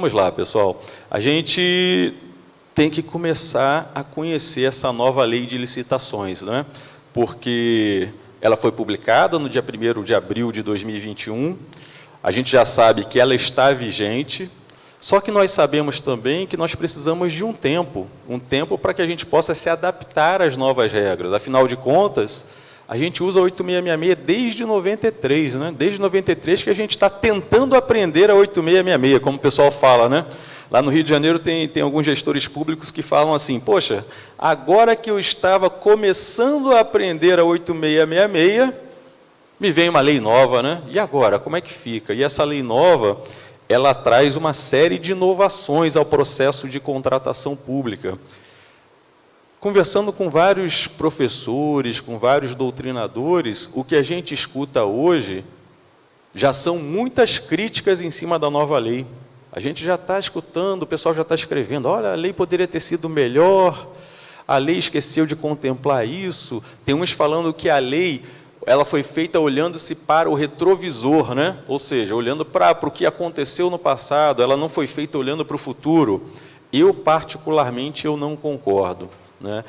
Vamos lá, pessoal. A gente tem que começar a conhecer essa nova lei de licitações, né? Porque ela foi publicada no dia 1º de abril de 2021, a gente já sabe que ela está vigente, só que nós sabemos também que nós precisamos de um tempo para que a gente possa se adaptar às novas regras. Afinal de contas, a gente usa a 8666 desde 93, né? Desde 93 que a gente está tentando aprender a 8666, como o pessoal fala, né? Lá no Rio de Janeiro tem alguns gestores públicos que falam assim, poxa, agora que eu estava começando a aprender a 8666, me vem uma lei nova, né? E agora, como é que fica? E essa lei nova, ela traz uma série de inovações ao processo de contratação pública. Conversando com vários professores, com vários doutrinadores, o que a gente escuta hoje já são muitas críticas em cima da nova lei. A gente já está escutando, o pessoal já está escrevendo, olha, a lei poderia ter sido melhor, a lei esqueceu de contemplar isso. Tem uns falando que a lei ela foi feita olhando-se para o retrovisor, né? Ou seja, olhando para o que aconteceu no passado, ela não foi feita olhando para o futuro. Eu, particularmente, eu não concordo. Né?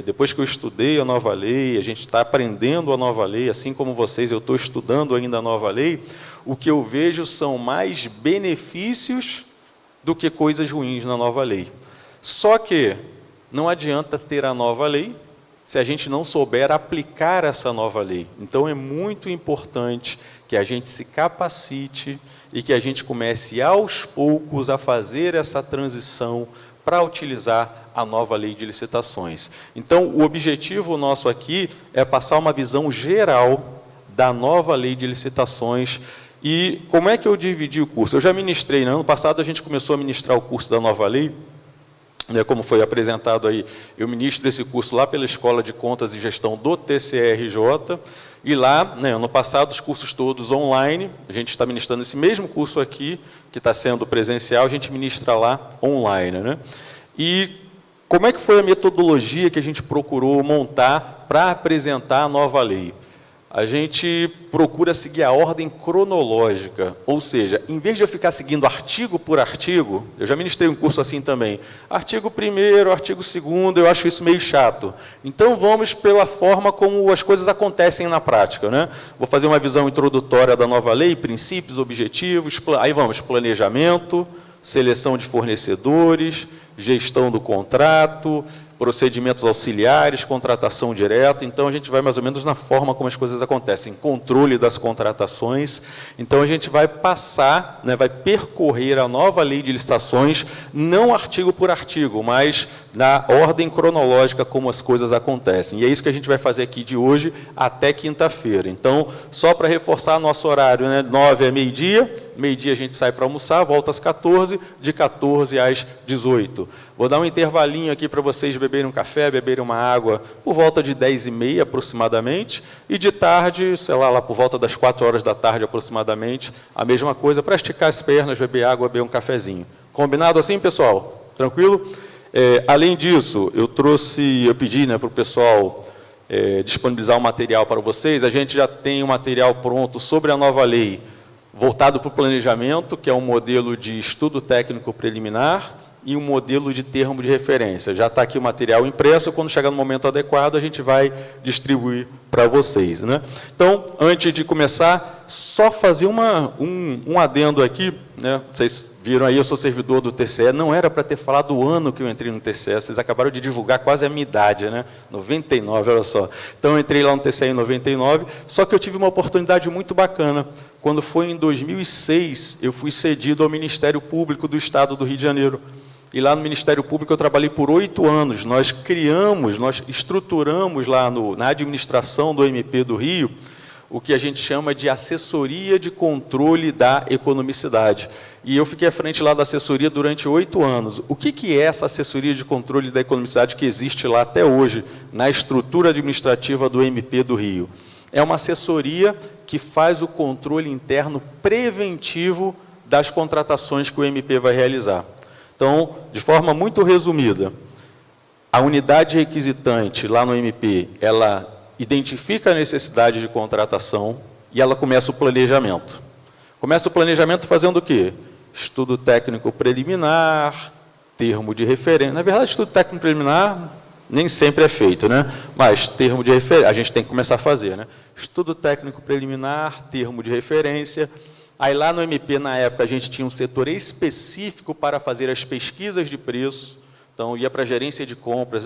Depois que eu estudei a nova lei, a gente está aprendendo a nova lei, assim como vocês, eu estou estudando ainda a nova lei, o que eu vejo são mais benefícios do que coisas ruins na nova lei. Só que não adianta ter a nova lei se a gente não souber aplicar essa nova lei. Então, é muito importante que a gente se capacite e que a gente comece, aos poucos, a fazer essa transição para utilizar a nova lei de licitações. Então, o objetivo nosso aqui é passar uma visão geral da nova lei de licitações. E como é que eu dividi o curso? Eu já ministrei, né? Ano passado a gente começou a ministrar o curso da nova lei, né, como foi apresentado aí, eu ministro esse curso lá pela Escola de Contas e Gestão do TCRJ, e lá, né, ano passado, os cursos todos online, a gente está ministrando esse mesmo curso aqui, que está sendo presencial, a gente ministra lá online, né? E como é que foi a metodologia que a gente procurou montar para apresentar a nova lei? A gente procura seguir a ordem cronológica, ou seja, em vez de eu ficar seguindo artigo por artigo, eu já ministrei um curso assim também, artigo 1º, artigo 2º, eu acho isso meio chato. Então, vamos pela forma como as coisas acontecem na prática, né? Vou fazer uma visão introdutória da nova lei, princípios, objetivos, aí vamos, planejamento, seleção de fornecedores, gestão do contrato, procedimentos auxiliares, contratação direta. Então, a gente vai mais ou menos na forma como as coisas acontecem, controle das contratações. Então, a gente vai passar, né, vai percorrer a nova lei de licitações, não artigo por artigo, mas na ordem cronológica como as coisas acontecem. E é isso que a gente vai fazer aqui de hoje até quinta-feira. Então, só para reforçar nosso horário, né, 9 a meio-dia, meio-dia a gente sai para almoçar, volta às 14, de 14 às 18. Vou dar um intervalinho aqui para vocês beberem um café, beberem uma água, por volta de 10h30 aproximadamente, e de tarde, sei lá por volta das 4 horas da tarde aproximadamente, a mesma coisa, para esticar as pernas, beber água, beber um cafezinho. Combinado assim, pessoal? Tranquilo? Além disso, eu pedi, né, para o pessoal disponibilizar um material para vocês. A gente já tem um material pronto sobre a nova lei, voltado para o planejamento, que é um modelo de estudo técnico preliminar e um modelo de termo de referência. Já está aqui o material impresso, quando chegar no momento adequado, a gente vai distribuir para vocês, né? Então, antes de começar, só fazer um adendo aqui, né? Vocês viram aí, eu sou servidor do TCE, não era para ter falado o ano que eu entrei no TCE, vocês acabaram de divulgar quase a minha idade, né? 99, olha só. Então, eu entrei lá no TCE em 99, só que eu tive uma oportunidade muito bacana. Quando foi em 2006, eu fui cedido ao Ministério Público do Estado do Rio de Janeiro. E lá no Ministério Público eu trabalhei por 8 anos. Nós estruturamos lá na administração do MP do Rio, o que a gente chama de assessoria de controle da economicidade. E eu fiquei à frente lá da assessoria durante 8 anos. O que é essa assessoria de controle da economicidade que existe lá até hoje, na estrutura administrativa do MP do Rio? É uma assessoria que faz o controle interno preventivo das contratações que o MP vai realizar. Então, de forma muito resumida, a unidade requisitante lá no MP, ela identifica a necessidade de contratação e ela começa o planejamento. Começa o planejamento fazendo o quê? estudo técnico preliminar, termo de referência. Na verdade, estudo técnico preliminar nem sempre é feito, né? Mas termo de referência, a gente tem que começar a fazer, né? Estudo técnico preliminar, termo de referência. Aí lá no MP, na época, a gente tinha um setor específico para fazer as pesquisas de preço. Então, ia para a gerência de compras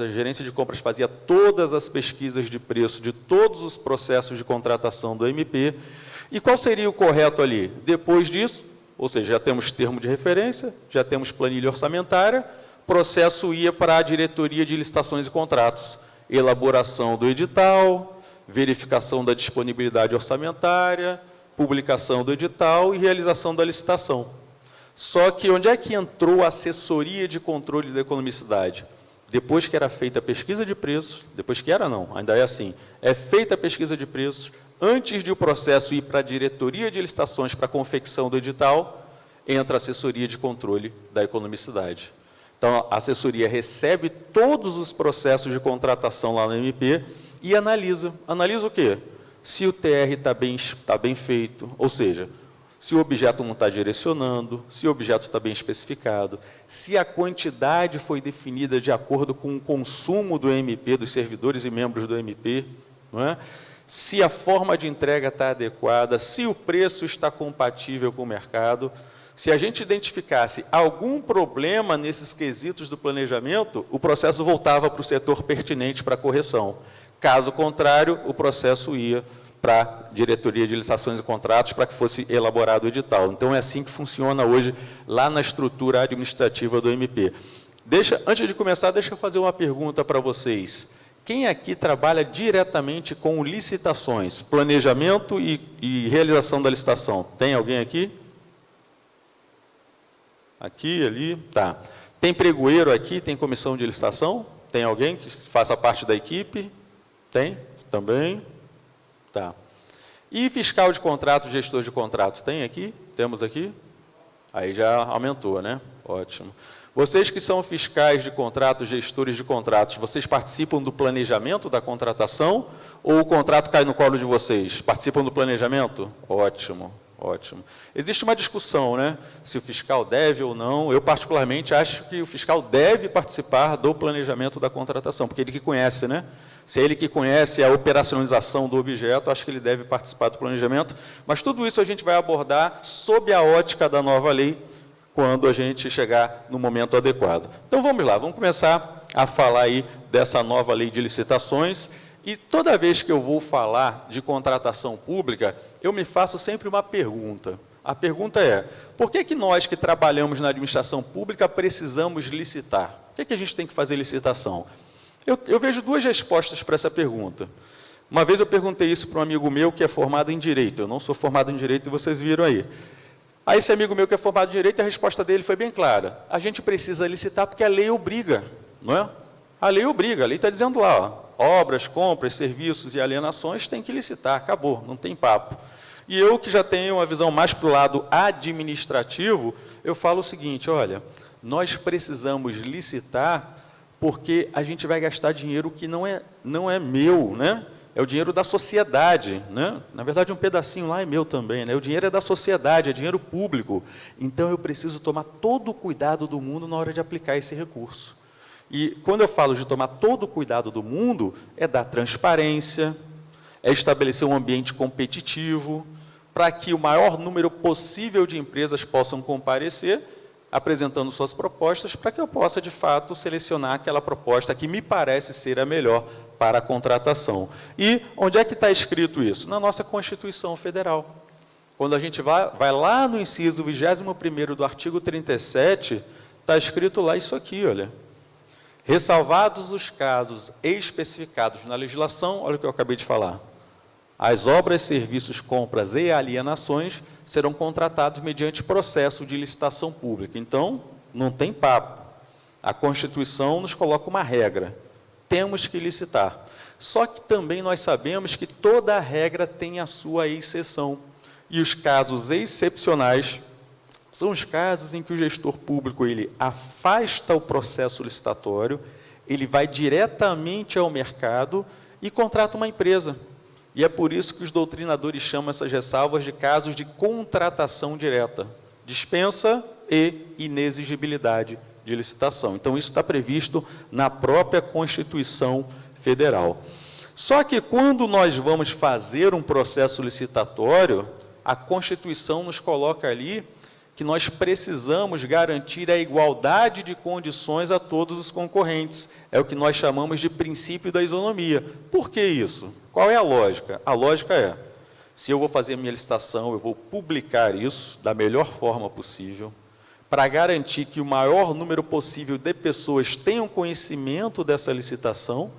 fazia todas as pesquisas de preço de todos os processos de contratação do MP. E qual seria o correto ali? Depois disso, ou seja, já temos termo de referência, já temos planilha orçamentária, processo ia para a diretoria de licitações e contratos, elaboração do edital, verificação da disponibilidade orçamentária, publicação do edital e realização da licitação. Só que onde é que entrou a assessoria de controle da economicidade? Depois que era feita a pesquisa de preços, depois que era não, ainda é assim, é feita a pesquisa de preços, antes de o processo ir para a diretoria de licitações para a confecção do edital, entra a assessoria de controle da economicidade. Então, a assessoria recebe todos os processos de contratação lá no MP e analisa. Analisa o quê? Se o TR está bem feito, ou seja, se o objeto não está direcionando, se o objeto está bem especificado, se a quantidade foi definida de acordo com o consumo do MP, dos servidores e membros do MP, não é? Se a forma de entrega está adequada, se o preço está compatível com o mercado. Se a gente identificasse algum problema nesses quesitos do planejamento, o processo voltava para o setor pertinente para correção. Caso contrário, o processo ia para a diretoria de licitações e contratos para que fosse elaborado o edital. Então, é assim que funciona hoje lá na estrutura administrativa do MP. Antes de começar, deixa eu fazer uma pergunta para vocês. Quem aqui trabalha diretamente com licitações, planejamento e realização da licitação? Tem alguém aqui? Aqui, ali, tá. Tem pregoeiro aqui, tem comissão de licitação? Tem alguém que faça parte da equipe? Tem? Também? Tá. E fiscal de contrato, gestor de contratos, tem aqui? Temos aqui? Aí já aumentou, né? Ótimo. Vocês que são fiscais de contratos, gestores de contratos, vocês participam do planejamento da contratação ou o contrato cai no colo de vocês? Participam do planejamento? Ótimo. Ótimo. Existe uma discussão, né? Se o fiscal deve ou não. Eu, particularmente, acho que o fiscal deve participar do planejamento da contratação, porque ele que conhece, né? Se é ele que conhece a operacionalização do objeto, acho que ele deve participar do planejamento. Mas tudo isso a gente vai abordar sob a ótica da nova lei, quando a gente chegar no momento adequado. Então, vamos lá, vamos começar a falar aí dessa nova lei de licitações. E toda vez que eu vou falar de contratação pública, eu me faço sempre uma pergunta. A pergunta é, por que nós que trabalhamos na administração pública precisamos licitar? Por que a gente tem que fazer licitação? Eu vejo duas respostas para essa pergunta. Uma vez eu perguntei isso para um amigo meu que é formado em Direito. Eu não sou formado em Direito, e vocês viram aí. Aí esse amigo meu que é formado em Direito, a resposta dele foi bem clara. A gente precisa licitar porque a lei obriga, não é? A lei obriga, a lei está dizendo lá, ó, obras, compras, serviços e alienações tem que licitar, acabou, não tem papo. E eu, que já tenho uma visão mais para o lado administrativo, eu falo o seguinte, olha, nós precisamos licitar porque a gente vai gastar dinheiro que não é meu, né? É o dinheiro da sociedade, né? Na verdade, um pedacinho lá é meu também, né? O dinheiro é da sociedade, é dinheiro público. Então, eu preciso tomar todo o cuidado do mundo na hora de aplicar esse recurso. E quando eu falo de tomar todo o cuidado do mundo, é dar transparência, é estabelecer um ambiente competitivo, para que o maior número possível de empresas possam comparecer, apresentando suas propostas, para que eu possa, de fato, selecionar aquela proposta que me parece ser a melhor para a contratação. E onde é que está escrito isso? Na nossa Constituição Federal. Quando a gente vai lá no inciso 21º do artigo 37, está escrito lá isso aqui, olha. Ressalvados os casos especificados na legislação, olha o que eu acabei de falar, as obras, serviços, compras e alienações serão contratados mediante processo de licitação pública. Então, não tem papo. A Constituição nos coloca uma regra. Temos que licitar. Só que também nós sabemos que toda regra tem a sua exceção. E os casos excepcionais são os casos em que o gestor público ele afasta o processo licitatório, ele vai diretamente ao mercado e contrata uma empresa. E é por isso que os doutrinadores chamam essas ressalvas de casos de contratação direta, dispensa e inexigibilidade de licitação. Então, isso está previsto na própria Constituição Federal. Só que, quando nós vamos fazer um processo licitatório, a Constituição nos coloca ali que nós precisamos garantir a igualdade de condições a todos os concorrentes. É o que nós chamamos de princípio da isonomia. Por que isso? Qual é a lógica? A lógica é, se eu vou fazer a minha licitação, eu vou publicar isso da melhor forma possível, para garantir que o maior número possível de pessoas tenham conhecimento dessa licitação,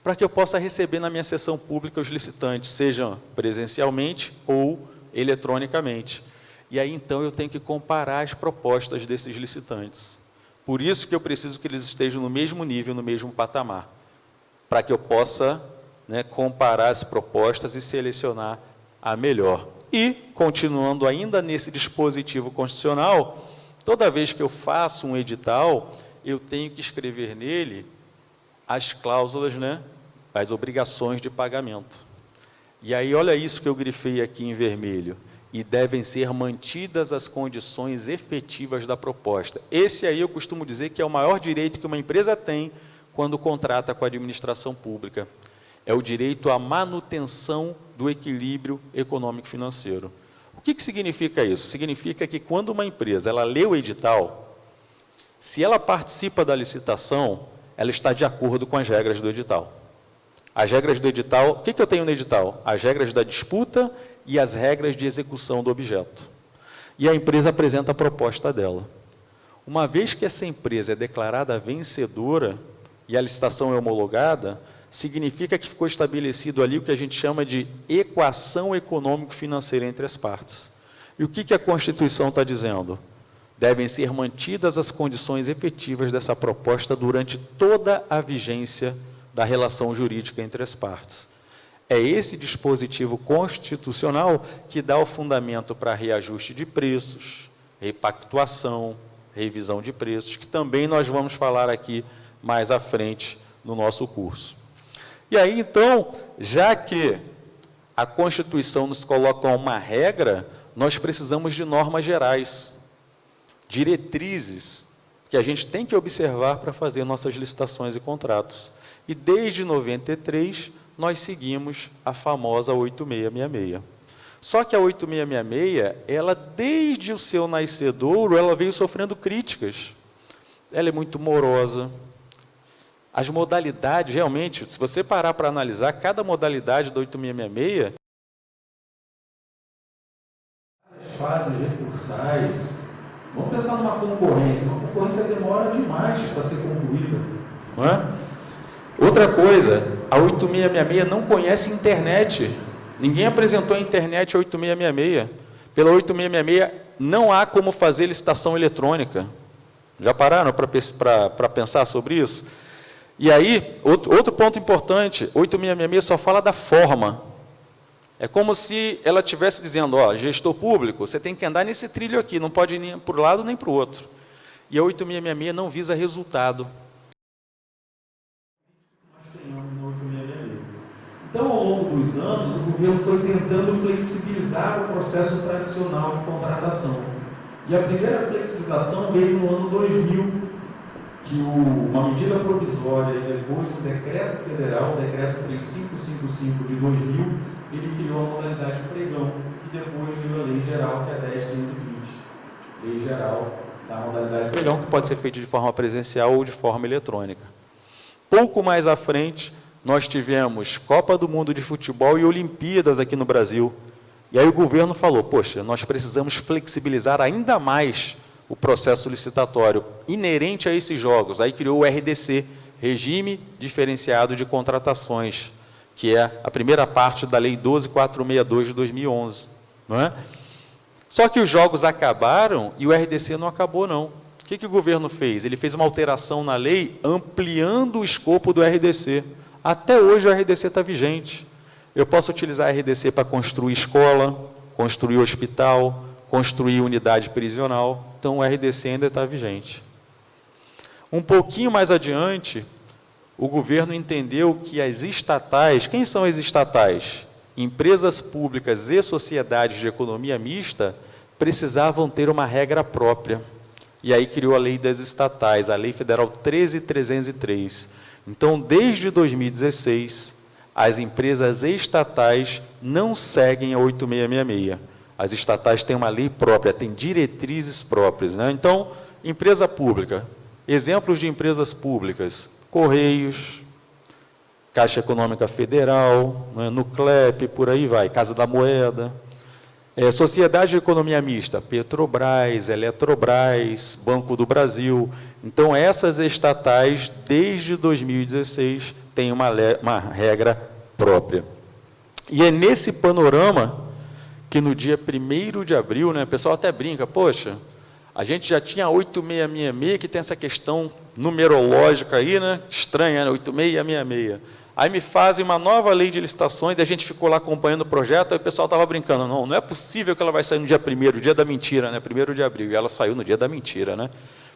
para que eu possa receber na minha sessão pública os licitantes, sejam presencialmente ou eletronicamente. E aí, então, eu tenho que comparar as propostas desses licitantes. Por isso que eu preciso que eles estejam no mesmo nível, no mesmo patamar, para que eu possa, comparar as propostas e selecionar a melhor. E, continuando ainda nesse dispositivo constitucional, toda vez que eu faço um edital, eu tenho que escrever nele as cláusulas, as obrigações de pagamento. E aí, olha isso que eu grifei aqui em vermelho. E devem ser mantidas as condições efetivas da proposta. Esse aí eu costumo dizer que é o maior direito que uma empresa tem quando contrata com a administração pública. É o direito à manutenção do equilíbrio econômico-financeiro. O que significa isso? Significa que quando uma empresa ela lê o edital, se ela participa da licitação, ela está de acordo com as regras do edital. As regras do edital, o que eu tenho no edital? As regras da disputa e as regras de execução do objeto. E a empresa apresenta a proposta dela. Uma vez que essa empresa é declarada vencedora e a licitação é homologada, significa que ficou estabelecido ali o que a gente chama de equação econômico-financeira entre as partes. E o que a Constituição está dizendo? Devem ser mantidas as condições efetivas dessa proposta durante toda a vigência da relação jurídica entre as partes. É esse dispositivo constitucional que dá o fundamento para reajuste de preços, repactuação, revisão de preços, que também nós vamos falar aqui mais à frente no nosso curso. E aí, então, já que a Constituição nos coloca uma regra, nós precisamos de normas gerais, diretrizes, que a gente tem que observar para fazer nossas licitações e contratos. E desde 93, nós seguimos a famosa 8666. Só que a 8666, ela, desde o seu nascedouro, ela veio sofrendo críticas. Ela é muito morosa. As modalidades, realmente, se você parar para analisar, cada modalidade da 8666, as fases recursais, vamos pensar numa concorrência. Uma concorrência demora demais para ser concluída, não é? Outra coisa, a 8666 não conhece internet. Ninguém apresentou a internet 8666. Pela 8666 não há como fazer licitação eletrônica. Já pararam para pensar sobre isso? E aí, outro ponto importante, 8666 só fala da forma. É como se ela estivesse dizendo, gestor público, você tem que andar nesse trilho aqui, não pode ir nem para um lado nem para o outro. E a 8666 não visa resultado. Então, ao longo dos anos, o governo foi tentando flexibilizar o processo tradicional de contratação. E a primeira flexibilização veio no ano 2000, que uma medida provisória, depois do decreto federal, o decreto 3555 de 2000, ele criou a modalidade de pregão, que depois veio a lei geral, que é a 10.520. Lei geral da modalidade de pregão, que pode ser feita de forma presencial ou de forma eletrônica. Pouco mais à frente, nós tivemos Copa do Mundo de Futebol e Olimpíadas aqui no Brasil. E aí o governo falou, poxa, nós precisamos flexibilizar ainda mais o processo licitatório inerente a esses jogos. Aí criou o RDC, Regime Diferenciado de Contratações, que é a primeira parte da Lei 12.462 de 2011. Não é? Só que os jogos acabaram e o RDC não acabou, não. O que o governo fez? Ele fez uma alteração na lei ampliando o escopo do RDC. Até hoje o RDC está vigente. Eu posso utilizar a RDC para construir escola, construir hospital, construir unidade prisional. Então, o RDC ainda está vigente. Um pouquinho mais adiante, o governo entendeu que as estatais... Quem são as estatais? Empresas públicas e sociedades de economia mista precisavam ter uma regra própria. E aí criou a lei das estatais, a Lei Federal 13.303. Então, desde 2016, as empresas estatais não seguem a 8666. As estatais têm uma lei própria, têm diretrizes próprias, né? Então, empresa pública, exemplos de empresas públicas, Correios, Caixa Econômica Federal, né, Nuclep, por aí vai, Casa da Moeda. Sociedade de Economia Mista, Petrobras, Eletrobras, Banco do Brasil. Então, essas estatais, desde 2016, têm uma regra própria. E é nesse panorama que no dia 1º de abril, né, o pessoal até brinca, poxa, a gente já tinha 8666, que tem essa questão numerológica aí, né, estranha, né, 8666. Aí me fazem uma nova lei de licitações, e a gente ficou lá acompanhando o projeto, aí o pessoal estava brincando, não é possível que ela vai sair no dia 1º, dia da mentira, né? 1º de abril, e ela saiu no dia da mentira, né?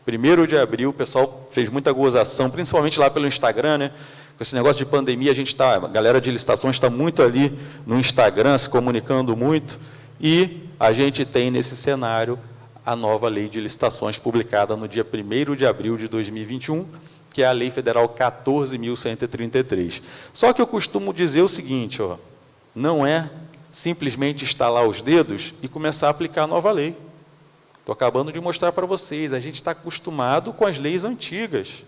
1º de abril, o pessoal fez muita gozação, principalmente lá pelo Instagram, né? Com esse negócio de pandemia, a galera de licitações está muito ali no Instagram, se comunicando muito, e a gente tem nesse cenário a nova lei de licitações publicada no dia 1º de abril de 2021, que é a Lei Federal 14.133. Só que eu costumo dizer o seguinte, ó, não é simplesmente estalar os dedos e começar a aplicar a nova lei. Estou acabando de mostrar para vocês, a gente está acostumado com as leis antigas,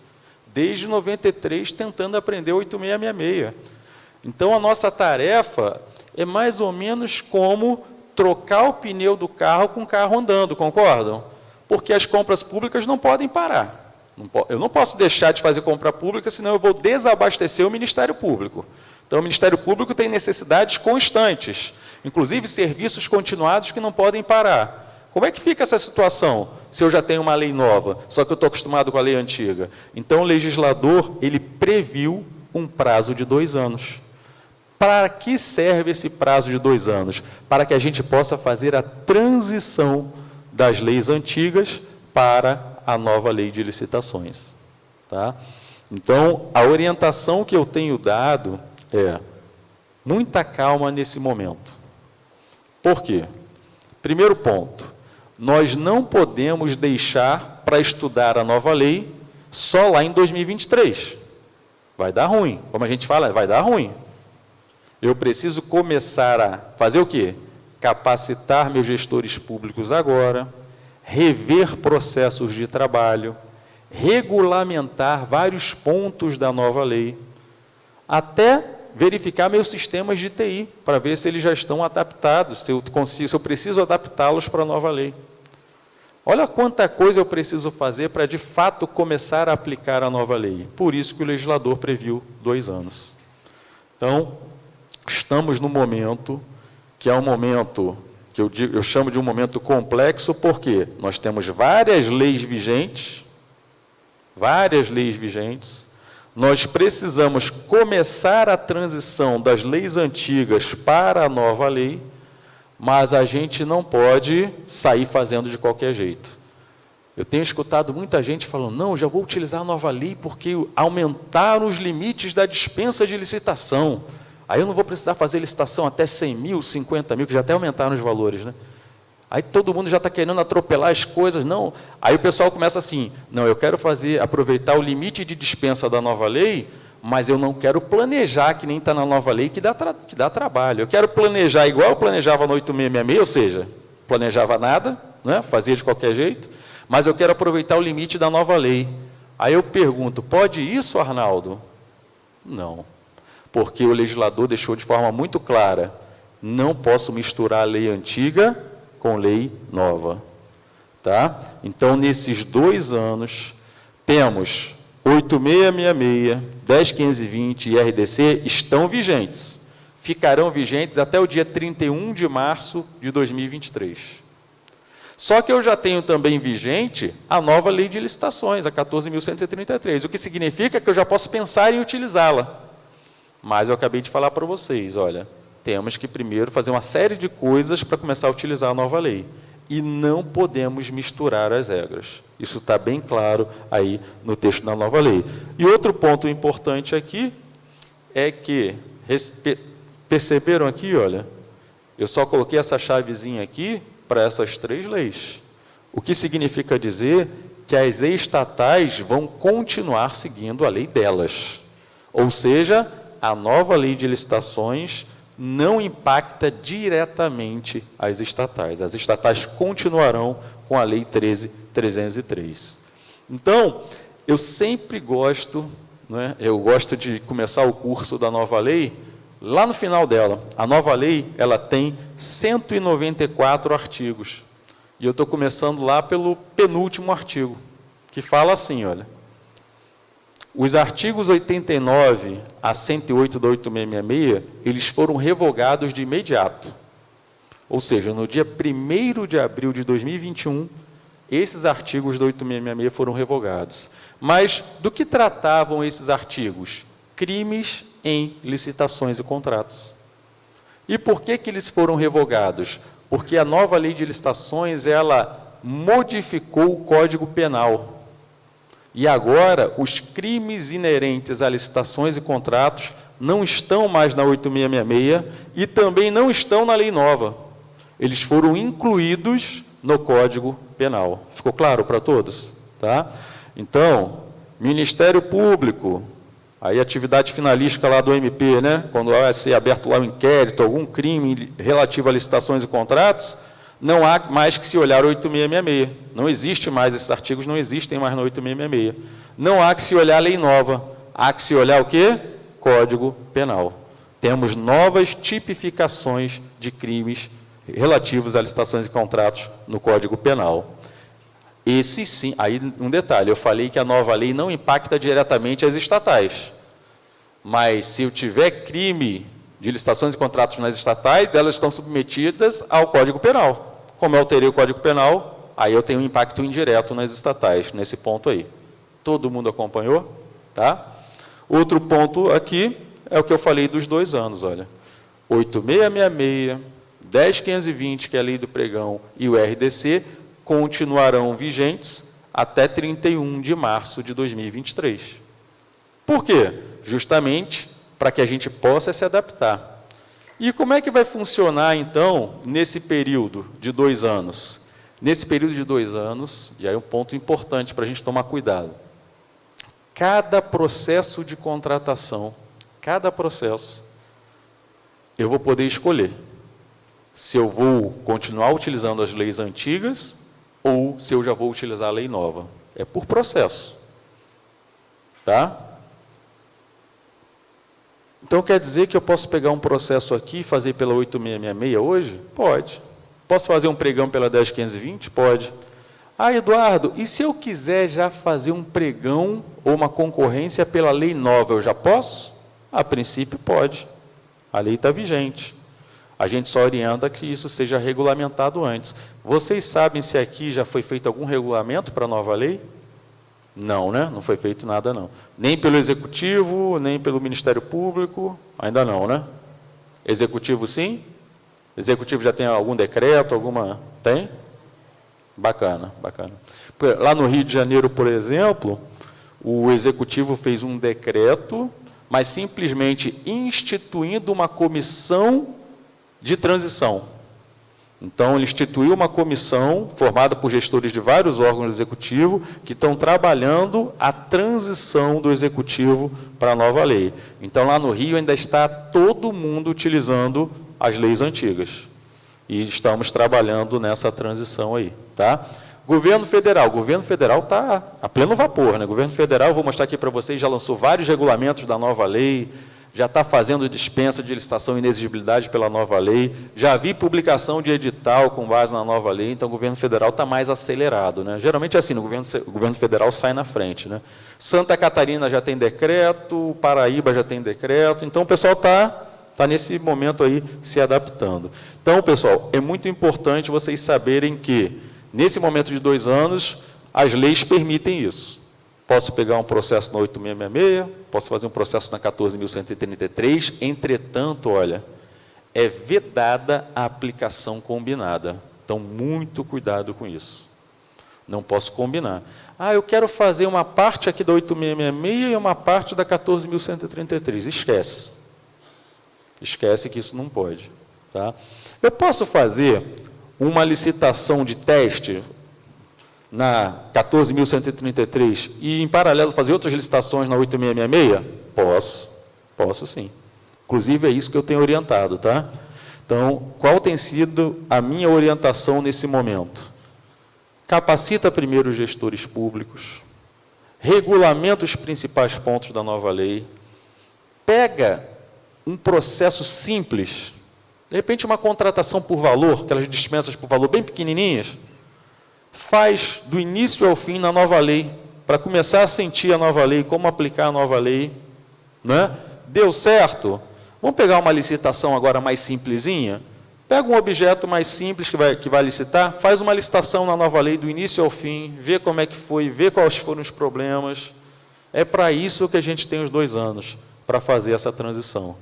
desde 93, tentando aprender 8666. Então, a nossa tarefa é mais ou menos como trocar o pneu do carro com o carro andando, concordam? Porque as compras públicas não podem parar. Eu não posso deixar de fazer compra pública, senão eu vou desabastecer o Ministério Público. Então, o Ministério Público tem necessidades constantes, inclusive serviços continuados que não podem parar. Como é que fica essa situação, se eu já tenho uma lei nova, só que eu estou acostumado com a lei antiga? Então, o legislador, ele previu um prazo de 2 anos. Para que serve esse prazo de 2 anos? Para que a gente possa fazer a transição das leis antigas para a nova lei de licitações. Tá? Então, a orientação que eu tenho dado é muita calma nesse momento. Por quê? Primeiro ponto, nós não podemos deixar para estudar a nova lei só lá em 2023. Vai dar ruim. Como a gente fala, vai dar ruim. Eu preciso começar a fazer o quê? Capacitar meus gestores públicos agora, rever processos de trabalho, regulamentar vários pontos da nova lei, até verificar meus sistemas de TI, para ver se eles já estão adaptados, se eu preciso adaptá-los para a nova lei. Olha quanta coisa eu preciso fazer para, de fato, começar a aplicar a nova lei. Por isso que o legislador previu 2 anos. Então, estamos no momento que é um momento que eu chamo de um momento complexo, porque nós temos várias leis vigentes, nós precisamos começar a transição das leis antigas para a nova lei, mas a gente não pode sair fazendo de qualquer jeito. Eu tenho escutado muita gente falando, não, já vou utilizar a nova lei porque aumentaram os limites da dispensa de licitação. Aí eu não vou precisar fazer licitação até 100 mil, 50 mil, que já até aumentaram os valores, né? Aí todo mundo já está querendo atropelar as coisas, não. Aí o pessoal começa assim, não, eu quero aproveitar o limite de dispensa da nova lei, mas eu não quero planejar, que nem está na nova lei, que dá trabalho. Eu quero planejar igual eu planejava no 8666, ou seja, planejava nada, né? Fazia de qualquer jeito, mas eu quero aproveitar o limite da nova lei. Aí eu pergunto, pode isso, Arnaldo? Não. Porque o legislador deixou de forma muito clara, não posso misturar a lei antiga com lei nova. Tá? Então, nesses 2 anos, temos 8666, 10520 e RDC estão vigentes. Ficarão vigentes até o dia 31 de março de 2023. Só que eu já tenho também vigente a nova lei de licitações, a 14.133, o que significa que eu já posso pensar em utilizá-la. Mas eu acabei de falar para vocês, olha, temos que primeiro fazer uma série de coisas para começar a utilizar a nova lei. E não podemos misturar as regras. Isso está bem claro aí no texto da nova lei. E outro ponto importante aqui é que, perceberam aqui, olha, eu só coloquei essa chavezinha aqui, para essas 3 leis. O que significa dizer que as estatais vão continuar seguindo a lei delas. Ou seja, a nova lei de licitações não impacta diretamente as estatais. As estatais continuarão com a Lei 13.303. Então, eu sempre gosto, né, eu gosto de começar o curso da nova lei, lá no final dela. A nova lei, ela tem 194 artigos. E eu estou começando lá pelo penúltimo artigo, que fala assim, olha: os artigos 89 a 108 da 8666, eles foram revogados de imediato. Ou seja, no dia 1º de abril de 2021, esses artigos da 8666 foram revogados. Mas do que tratavam esses artigos? Crimes em licitações e contratos. E por que eles foram revogados? Porque a nova lei de licitações, ela modificou o Código Penal. E agora, os crimes inerentes a licitações e contratos não estão mais na 8666 e também não estão na lei nova. Eles foram incluídos no Código Penal. Ficou claro para todos? Tá? Então, Ministério Público, aí atividade finalística lá do MP, né? Quando vai ser aberto lá um inquérito, algum crime relativo a licitações e contratos, não há mais que se olhar o 8666. Não existe mais, esses artigos não existem mais no 8666. Não há que se olhar a lei nova. Há que se olhar o quê? Código Penal. Temos novas tipificações de crimes relativos a licitações e contratos no Código Penal. Esse sim, aí um detalhe, eu falei que a nova lei não impacta diretamente as estatais. Mas se eu tiver crime de licitações e contratos nas estatais, elas estão submetidas ao Código Penal. Como eu alterei o Código Penal, aí eu tenho um impacto indireto nas estatais, nesse ponto aí. Todo mundo acompanhou? Tá? Outro ponto aqui é o que eu falei dos 2 anos, olha. 8666, 10.520, que é a lei do pregão, e o RDC, continuarão vigentes até 31 de março de 2023. Por quê? Justamente para que a gente possa se adaptar. E como é que vai funcionar, então, nesse período de 2 anos? Nesse período de 2 anos, e aí um ponto importante para a gente tomar cuidado, cada processo de contratação, cada processo, eu vou poder escolher se eu vou continuar utilizando as leis antigas ou se eu já vou utilizar a lei nova. É por processo. Tá? Então, quer dizer que eu posso pegar um processo aqui e fazer pela 8666 hoje? Pode. Posso fazer um pregão pela 10.520? Pode. Ah, Eduardo, e se eu quiser já fazer um pregão ou uma concorrência pela lei nova, eu já posso? A princípio, pode. A lei está vigente. A gente só orienta que isso seja regulamentado antes. Vocês sabem se aqui já foi feito algum regulamento para a nova lei? Não, né? Não foi feito nada, não. Nem pelo Executivo, nem pelo Ministério Público, ainda não, né? Executivo, sim? Executivo já tem algum decreto, alguma... Tem? Bacana, bacana. Lá no Rio de Janeiro, por exemplo, o Executivo fez um decreto, mas simplesmente instituindo uma comissão de transição. Então, ele instituiu uma comissão formada por gestores de vários órgãos do Executivo que estão trabalhando a transição do Executivo para a nova lei. Então, lá no Rio ainda está todo mundo utilizando as leis antigas. E estamos trabalhando nessa transição aí. Tá? Governo Federal está a pleno vapor, né? Governo Federal, eu vou mostrar aqui para vocês, já lançou vários regulamentos da nova lei, já está fazendo dispensa de licitação e inexigibilidade pela nova lei, já vi publicação de edital com base na nova lei, então o governo federal está mais acelerado, né? Geralmente é assim, o governo federal sai na frente, né? Santa Catarina já tem decreto, Paraíba já tem decreto, então o pessoal está nesse momento aí se adaptando. Então, pessoal, é muito importante vocês saberem que, nesse momento de 2 anos, as leis permitem isso. Posso pegar um processo na 8666, posso fazer um processo na 14.133, entretanto, olha, é vedada a aplicação combinada. Então, muito cuidado com isso. Não posso combinar. Ah, eu quero fazer uma parte aqui da 8666 e uma parte da 14.133. Esquece. Esquece que isso não pode. Tá? Eu posso fazer uma licitação de teste na 14.133 e, em paralelo, fazer outras licitações na 8666? Posso sim. Inclusive, é isso que eu tenho orientado, tá? Então, qual tem sido a minha orientação nesse momento? Capacita primeiro os gestores públicos, regulamenta os principais pontos da nova lei, pega um processo simples, de repente uma contratação por valor, aquelas dispensas por valor bem pequenininhas, faz do início ao fim na nova lei, para começar a sentir a nova lei, como aplicar a nova lei, né? Deu certo? Vamos pegar uma licitação agora mais simplesinha? Pega um objeto mais simples que vai licitar, faz uma licitação na nova lei do início ao fim, vê como é que foi, vê quais foram os problemas. É para isso que a gente tem os 2 anos, para fazer essa transição.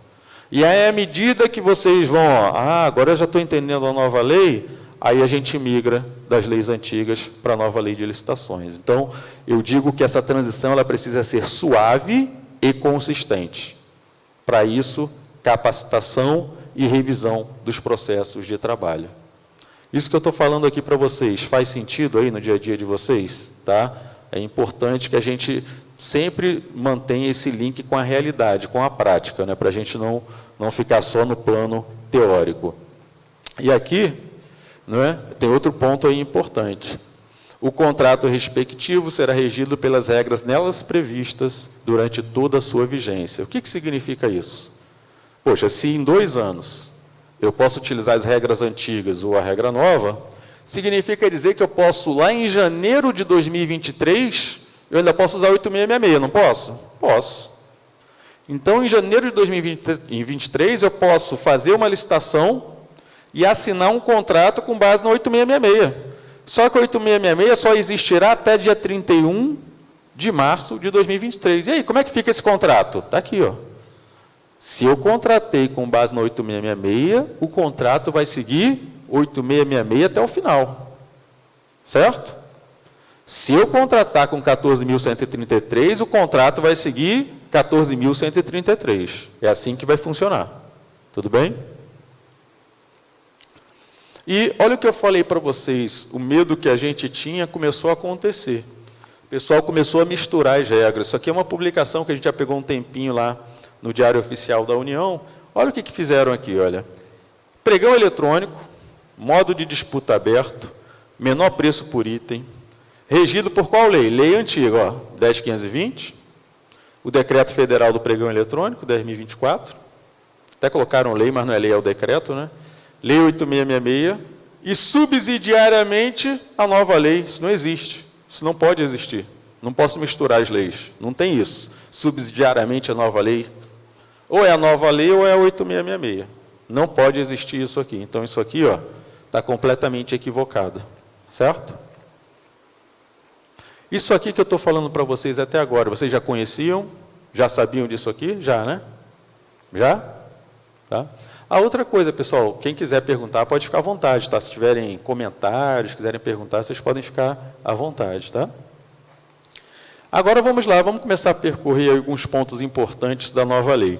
E aí, à medida que vocês vão, agora eu já estou entendendo a nova lei, aí a gente migra das leis antigas para a nova lei de licitações. Então, eu digo que essa transição ela precisa ser suave e consistente. Para isso, capacitação e revisão dos processos de trabalho. Isso que eu estou falando aqui para vocês, faz sentido aí no dia a dia de vocês? Tá? É importante que a gente sempre mantenha esse link com a realidade, com a prática, né? Para a gente não ficar só no plano teórico. E aqui, né, tem outro ponto aí importante. O contrato respectivo será regido pelas regras nelas previstas durante toda a sua vigência. O que significa isso? Poxa, se em 2 anos eu posso utilizar as regras antigas ou a regra nova, significa dizer que eu posso, lá em janeiro de 2023, eu ainda posso usar 8666, não posso? Posso. Então, em janeiro de 2023, eu posso fazer uma licitação e assinar um contrato com base na 8666. Só que a 8666 só existirá até dia 31 de março de 2023. E aí, como é que fica esse contrato? Está aqui, ó. Se eu contratei com base na 8666, o contrato vai seguir 8666 até o final. Certo? Se eu contratar com 14.133, o contrato vai seguir 14.133. É assim que vai funcionar. Tudo bem? E olha o que eu falei para vocês, o medo que a gente tinha começou a acontecer. O pessoal começou a misturar as regras. Isso aqui é uma publicação que a gente já pegou um tempinho lá no Diário Oficial da União. Olha o que fizeram aqui, olha. Pregão eletrônico, modo de disputa aberto, menor preço por item, regido por qual lei? Lei antiga, ó, 10.520, o Decreto Federal do Pregão Eletrônico, 10.024, até colocaram lei, mas não é lei, é o decreto, né? Lei 8666, e subsidiariamente a nova lei. Isso não existe, isso não pode existir. Não posso misturar as leis, não tem isso. Subsidiariamente a nova lei, ou é a nova lei ou é a 8666. Não pode existir isso aqui. Então, isso aqui está completamente equivocado. Certo? Isso aqui que eu estou falando para vocês até agora, vocês já conheciam? Já sabiam disso aqui? Já, né? Já? Tá? A outra coisa, pessoal, quem quiser perguntar, pode ficar à vontade, tá? Se tiverem comentários, quiserem perguntar, vocês podem ficar à vontade, tá? Agora vamos lá, vamos começar a percorrer alguns pontos importantes da nova lei.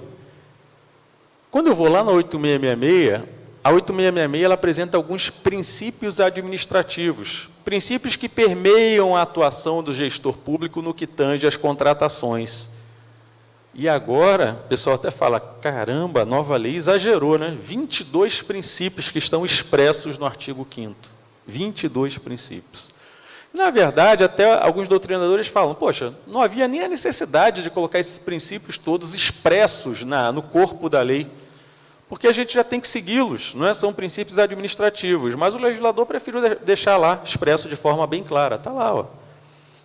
Quando eu vou lá na 8666, a 8666 ela apresenta alguns princípios administrativos, princípios que permeiam a atuação do gestor público no que tange às contratações. E agora, o pessoal até fala, caramba, a nova lei exagerou, né? 22 princípios que estão expressos no artigo 5º. 22 princípios. Na verdade, até alguns doutrinadores falam, poxa, não havia nem a necessidade de colocar esses princípios todos expressos no corpo da lei, porque a gente já tem que segui-los, não é? São princípios administrativos, mas o legislador preferiu deixar lá, expresso de forma bem clara. Está lá, ó.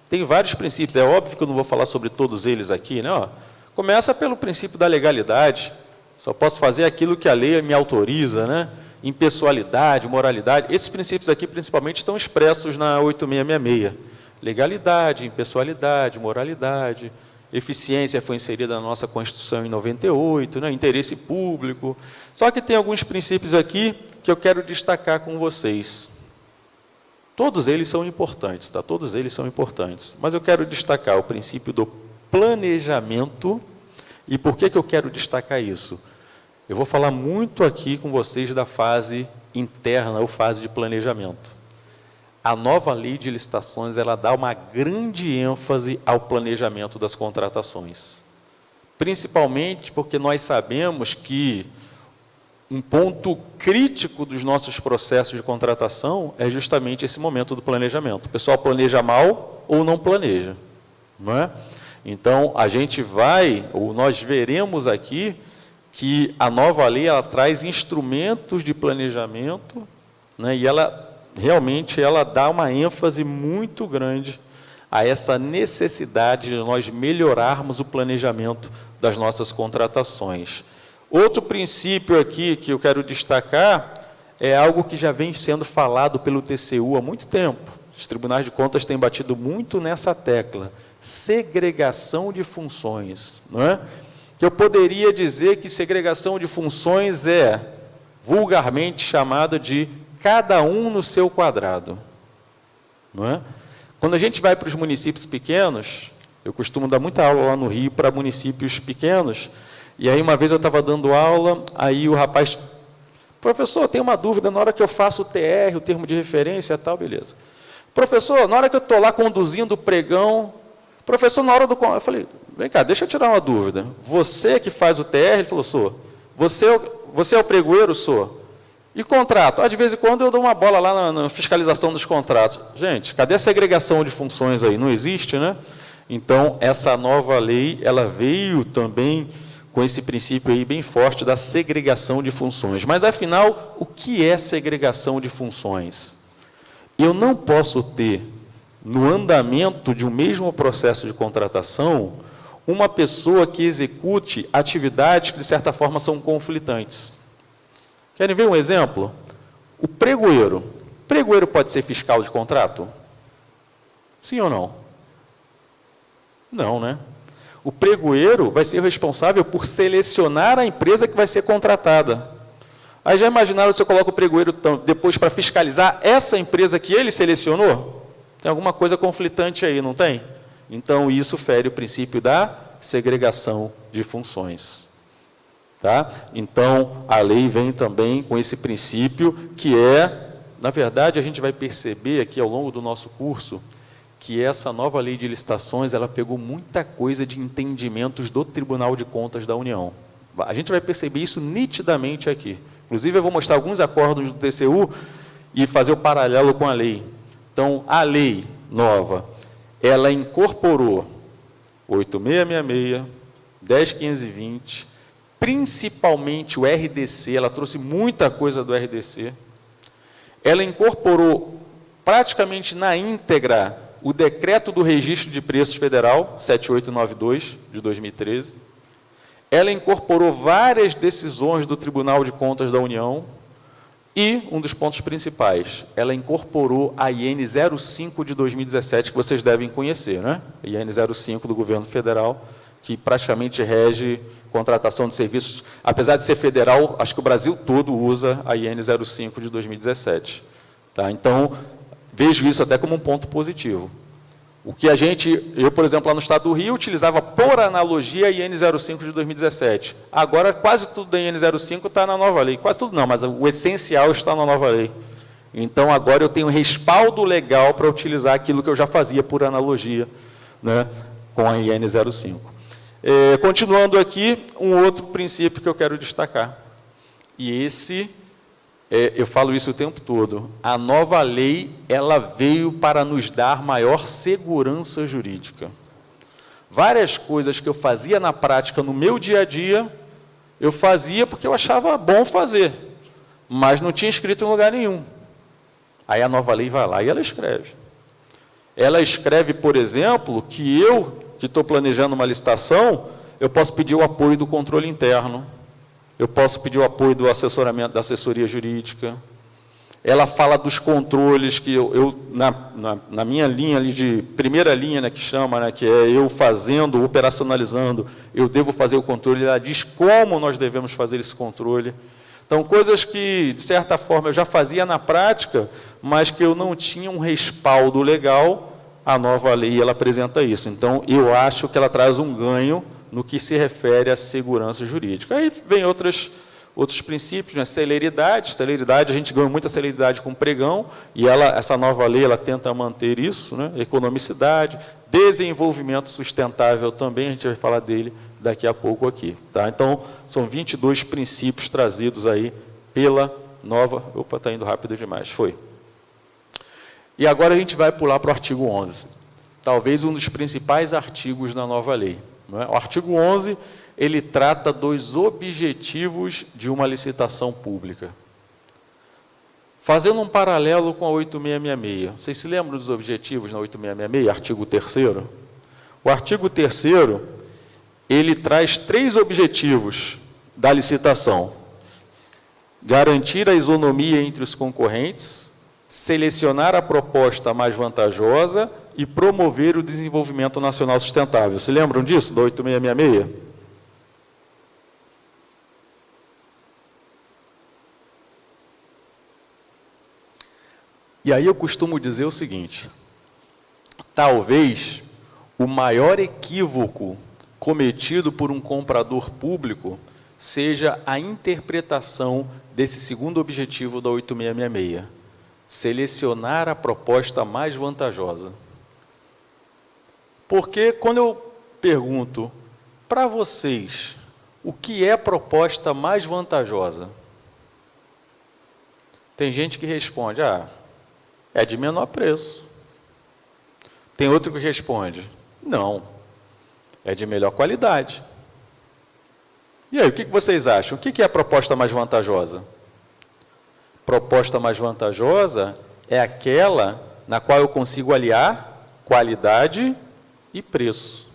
Tem vários princípios, é óbvio que eu não vou falar sobre todos eles aqui, né? Ó, começa pelo princípio da legalidade, só posso fazer aquilo que a lei me autoriza, né? Impessoalidade, moralidade, esses princípios aqui principalmente estão expressos na 8666. Legalidade, impessoalidade, moralidade, eficiência foi inserida na nossa Constituição em 98, né? Interesse público. Só que tem alguns princípios aqui que eu quero destacar com vocês. Todos eles são importantes, tá? Todos eles são importantes. Mas eu quero destacar o princípio do planejamento. E por que eu quero destacar isso? Eu vou falar muito aqui com vocês da fase interna ou fase de planejamento. A nova lei de licitações, ela dá uma grande ênfase ao planejamento das contratações. Principalmente porque nós sabemos que um ponto crítico dos nossos processos de contratação é justamente esse momento do planejamento. O pessoal planeja mal ou não planeja, não é? Então, a gente vai, ou nós veremos aqui, que a nova lei ela traz instrumentos de planejamento, né, e ela realmente dá uma ênfase muito grande a essa necessidade de nós melhorarmos o planejamento das nossas contratações. Outro princípio aqui que eu quero destacar é algo que já vem sendo falado pelo TCU há muito tempo. Os tribunais de contas têm batido muito nessa tecla. Segregação de funções. Não é? Que eu poderia dizer que segregação de funções é vulgarmente chamada de cada um no seu quadrado. Não é? Quando a gente vai para os municípios pequenos, eu costumo dar muita aula lá no Rio para municípios pequenos, e aí uma vez eu estava dando aula, aí o rapaz, professor, tem uma dúvida, na hora que eu faço o TR, o termo de referência, tal, beleza. Professor, na hora que eu estou lá conduzindo o pregão, professor, na hora do... Eu falei, vem cá, deixa eu tirar uma dúvida. Você que faz o TR? Ele falou, sou. Você é o pregoeiro? Sou. E contrato? De vez em quando eu dou uma bola lá na fiscalização dos contratos. Gente, cadê a segregação de funções aí? Não existe, né? Então, essa nova lei, ela veio também com esse princípio aí bem forte da segregação de funções. Mas, afinal, o que é segregação de funções? Eu não posso ter, no andamento de um mesmo processo de contratação, uma pessoa que execute atividades que, de certa forma, são conflitantes. Querem ver um exemplo? O pregoeiro. O pregoeiro pode ser fiscal de contrato? Sim ou não? Não, né? O pregoeiro vai ser responsável por selecionar a empresa que vai ser contratada. Aí já imaginaram se eu coloco o pregoeiro depois para fiscalizar essa empresa que ele selecionou? Tem alguma coisa conflitante aí, não tem? Então, isso fere o princípio da segregação de funções. Tá? Então, a lei vem também com esse princípio que na verdade, a gente vai perceber aqui ao longo do nosso curso, que essa nova lei de licitações, ela pegou muita coisa de entendimentos do Tribunal de Contas da União. A gente vai perceber isso nitidamente aqui. Inclusive, eu vou mostrar alguns acordos do TCU e fazer o paralelo com a lei. Então, a lei nova, ela incorporou 8666, 10520, principalmente o RDC, ela trouxe muita coisa do RDC. Ela incorporou praticamente na íntegra o decreto do Registro de Preços Federal, 7892, de 2013. Ela incorporou várias decisões do Tribunal de Contas da União e, um dos pontos principais, ela incorporou a IN 05 de 2017, que vocês devem conhecer, né? A IN 05 do Governo Federal, que praticamente rege contratação de serviços. Apesar de ser federal, acho que o Brasil todo usa a IN 05 de 2017. Tá? Então, vejo isso até como um ponto positivo. O que eu, por exemplo, lá no estado do Rio, utilizava por analogia a IN 05 de 2017. Agora, quase tudo da IN 05 está na nova lei. Quase tudo não, mas o essencial está na nova lei. Então, agora eu tenho respaldo legal para utilizar aquilo que eu já fazia por analogia, né, com a IN 05. Continuando aqui, um outro princípio que eu quero destacar. E eu falo isso o tempo todo. A nova lei, ela veio para nos dar maior segurança jurídica. Várias coisas que eu fazia na prática, no meu dia a dia, eu fazia porque eu achava bom fazer, mas não tinha escrito em lugar nenhum. Aí a nova lei vai lá e ela escreve. Ela escreve, por exemplo, que eu, que estou planejando uma licitação, eu posso pedir o apoio do controle interno, eu posso pedir o apoio do assessoramento, da assessoria jurídica. Ela fala dos controles que na minha linha ali de primeira linha, né, que chama, né, que é eu fazendo, operacionalizando, eu devo fazer o controle. Ela diz como nós devemos fazer esse controle. Então, coisas que, de certa forma, eu já fazia na prática, mas que eu não tinha um respaldo legal, a nova lei ela apresenta isso. Então, eu acho que ela traz um ganho no que se refere à segurança jurídica. Aí vem outras Outros princípios, né? Celeridade, a gente ganhou muita celeridade com o pregão, e essa nova lei ela tenta manter isso, né? Economicidade, desenvolvimento sustentável também, a gente vai falar dele daqui a pouco aqui. Tá? Então, são 22 princípios trazidos aí pela nova... Opa, está indo rápido demais, foi. E agora a gente vai pular para o artigo 11, talvez um dos principais artigos da nova lei. Não é? O artigo 11, ele trata dos objetivos de uma licitação pública. Fazendo um paralelo com a 8666, vocês se lembram dos objetivos na 8666, artigo 3º? O artigo 3º, ele traz 3 objetivos da licitação: garantir a isonomia entre os concorrentes, selecionar a proposta mais vantajosa e promover o desenvolvimento nacional sustentável. Se lembram disso, da 8666? E aí eu costumo dizer o seguinte: talvez o maior equívoco cometido por um comprador público seja a interpretação desse segundo objetivo da 8666, selecionar a proposta mais vantajosa. Porque quando eu pergunto para vocês o que é a proposta mais vantajosa, tem gente que responde: é de menor preço. Tem outro que responde: não, é de melhor qualidade. E aí, o que vocês acham? O que é a proposta mais vantajosa? Proposta mais vantajosa é aquela na qual eu consigo aliar qualidade e preço.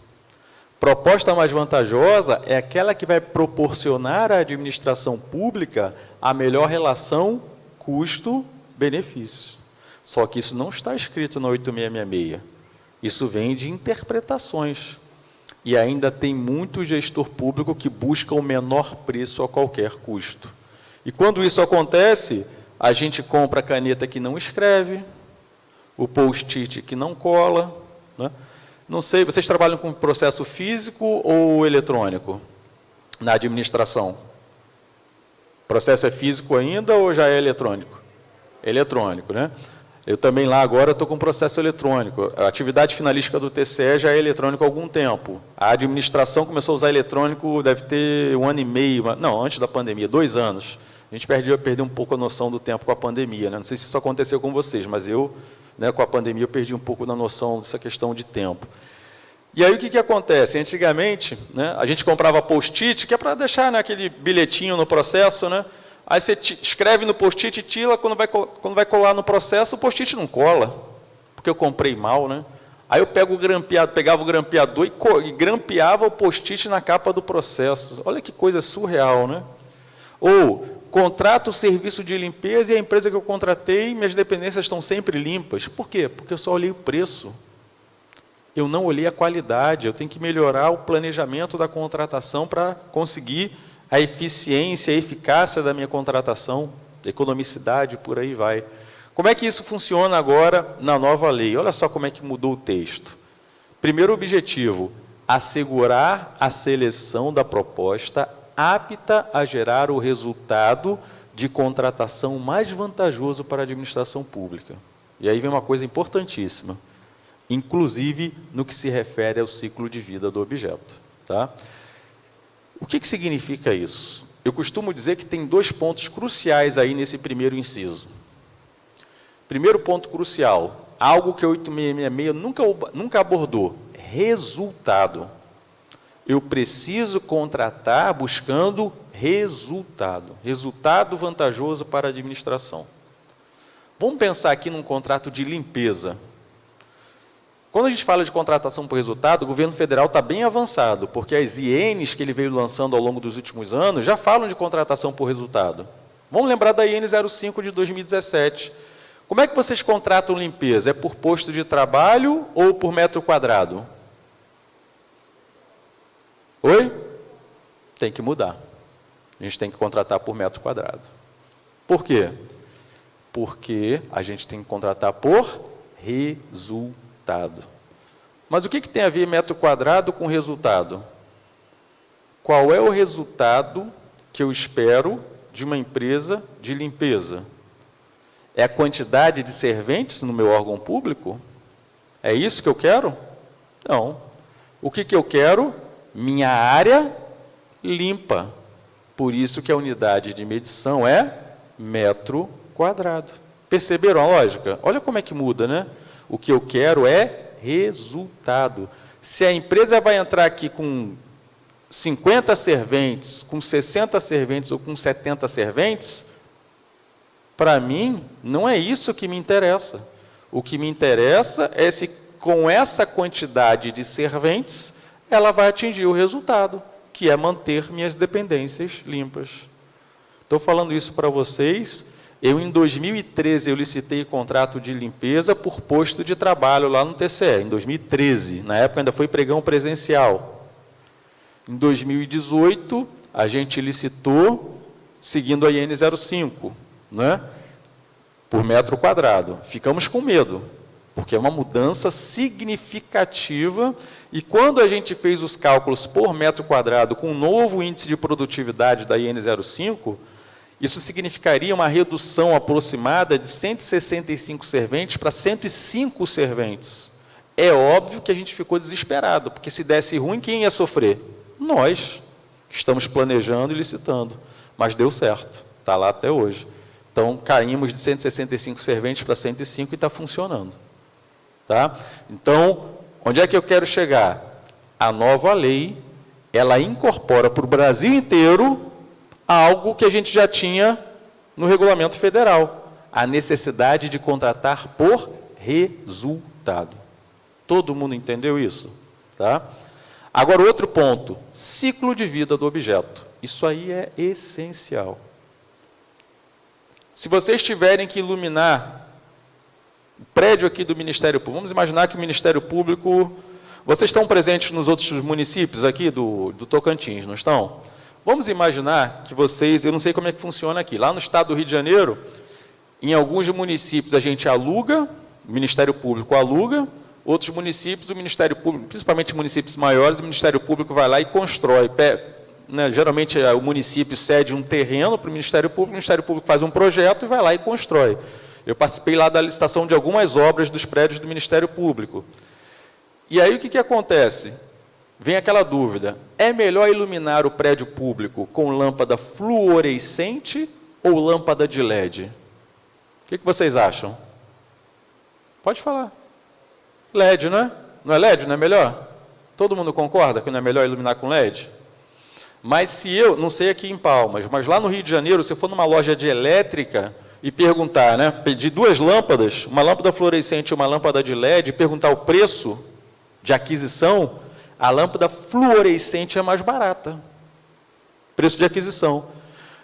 Proposta mais vantajosa é aquela que vai proporcionar à administração pública a melhor relação custo-benefício. Só que isso não está escrito na 8666. Isso vem de interpretações. E ainda tem muito gestor público que busca o menor preço a qualquer custo. E quando isso acontece, a gente compra a caneta que não escreve, o post-it que não cola. Né? Não sei, vocês trabalham com processo físico ou eletrônico na administração? O processo é físico ainda ou já é eletrônico? Eletrônico, né? Eu também lá agora estou com processo eletrônico. A atividade finalística do TCE já é eletrônico há algum tempo. A administração começou a usar eletrônico, deve ter 1 ano e meio, não, antes da pandemia, 2 anos. A gente perdeu um pouco a noção do tempo com a pandemia. Né? Não sei se isso aconteceu com vocês, mas eu, né, com a pandemia, eu perdi um pouco da noção dessa questão de tempo. E aí o que acontece? Antigamente, né, a gente comprava post-it, que é para deixar, né, aquele bilhetinho no processo, né? Aí você escreve no post-it e tira, quando vai colar no processo, o post-it não cola, porque eu comprei mal, né? Aí eu pegava o grampeador e grampeava o post-it na capa do processo. Olha que coisa surreal, né? Ou, contrato o serviço de limpeza e a empresa que eu contratei, minhas dependências estão sempre limpas. Por quê? Porque eu só olhei o preço. Eu não olhei a qualidade, eu tenho que melhorar o planejamento da contratação para conseguir a eficiência, a eficácia da minha contratação, economicidade, por aí vai. Como é que isso funciona agora na nova lei? Olha só como é que mudou o texto. Primeiro objetivo: assegurar a seleção da proposta apta a gerar o resultado de contratação mais vantajoso para a administração pública. E aí vem uma coisa importantíssima, inclusive no que se refere ao ciclo de vida do objeto. Tá? O que significa isso? Eu costumo dizer que tem 2 pontos cruciais aí nesse primeiro inciso. Primeiro ponto crucial, algo que a 8666 nunca abordou: resultado. Eu preciso contratar buscando resultado. Resultado vantajoso para a administração. Vamos pensar aqui num contrato de limpeza. Quando a gente fala de contratação por resultado, o governo federal está bem avançado, porque as INs que ele veio lançando ao longo dos últimos anos já falam de contratação por resultado. Vamos lembrar da IN 05 de 2017. Como é que vocês contratam limpeza? É por posto de trabalho ou por metro quadrado? Oi? Tem que mudar. A gente tem que contratar por metro quadrado. Por quê? Porque a gente tem que contratar por resultado. Mas o que tem a ver metro quadrado com resultado? Qual é o resultado que eu espero de uma empresa de limpeza? É a quantidade de serventes no meu órgão público? É isso que eu quero? Não. O que eu quero? Minha área limpa. Por isso que a unidade de medição é metro quadrado. Perceberam a lógica? Olha como é que muda, né? O que eu quero é resultado. Se a empresa vai entrar aqui com 50 serventes, com 60 serventes ou com 70 serventes, para mim, não é isso que me interessa. O que me interessa é se, com essa quantidade de serventes, ela vai atingir o resultado, que é manter minhas dependências limpas. Estou falando isso para vocês. Em 2013, eu licitei contrato de limpeza por posto de trabalho lá no TCE, em 2013. Na época, ainda foi pregão presencial. Em 2018, a gente licitou seguindo a IN 05, né? Por metro quadrado. Ficamos com medo, porque é uma mudança significativa, e quando a gente fez os cálculos por metro quadrado com o novo índice de produtividade da IN 05, isso significaria uma redução aproximada de 165 serventes para 105 serventes. É óbvio que a gente ficou desesperado, porque se desse ruim, quem ia sofrer? Nós, que estamos planejando e licitando. Mas deu certo, está lá até hoje. Então, caímos de 165 serventes para 105 e está funcionando. Tá? Então, onde é que eu quero chegar? A nova lei, ela incorpora para o Brasil inteiro algo que a gente já tinha no regulamento federal, a necessidade de contratar por resultado. Todo mundo entendeu isso? Tá? Agora, outro ponto, ciclo de vida do objeto. Isso aí é essencial. Se vocês tiverem que iluminar o prédio aqui do Ministério Público, vamos imaginar que o Ministério Público... Vocês estão presentes nos outros municípios aqui do Tocantins, não estão? Vamos imaginar que vocês... Eu não sei como é que funciona aqui. Lá no estado do Rio de Janeiro, em alguns municípios a gente aluga, o Ministério Público aluga, outros municípios, o Ministério Público, principalmente municípios maiores, o Ministério Público vai lá e constrói. Né, geralmente o município cede um terreno para o Ministério Público faz um projeto e vai lá e constrói. Eu participei lá da licitação de algumas obras dos prédios do Ministério Público. E aí o que acontece? Vem aquela dúvida, é melhor iluminar o prédio público com lâmpada fluorescente ou lâmpada de LED? O que vocês acham? Pode falar. LED, não é? Não é LED, não é melhor? Todo mundo concorda que não é melhor iluminar com LED? Mas se eu, não sei aqui em Palmas, mas lá no Rio de Janeiro, se eu for numa loja de elétrica e perguntar, né, pedir duas lâmpadas, uma lâmpada fluorescente e uma lâmpada de LED, e perguntar o preço de aquisição, a lâmpada fluorescente é mais barata. Preço de aquisição.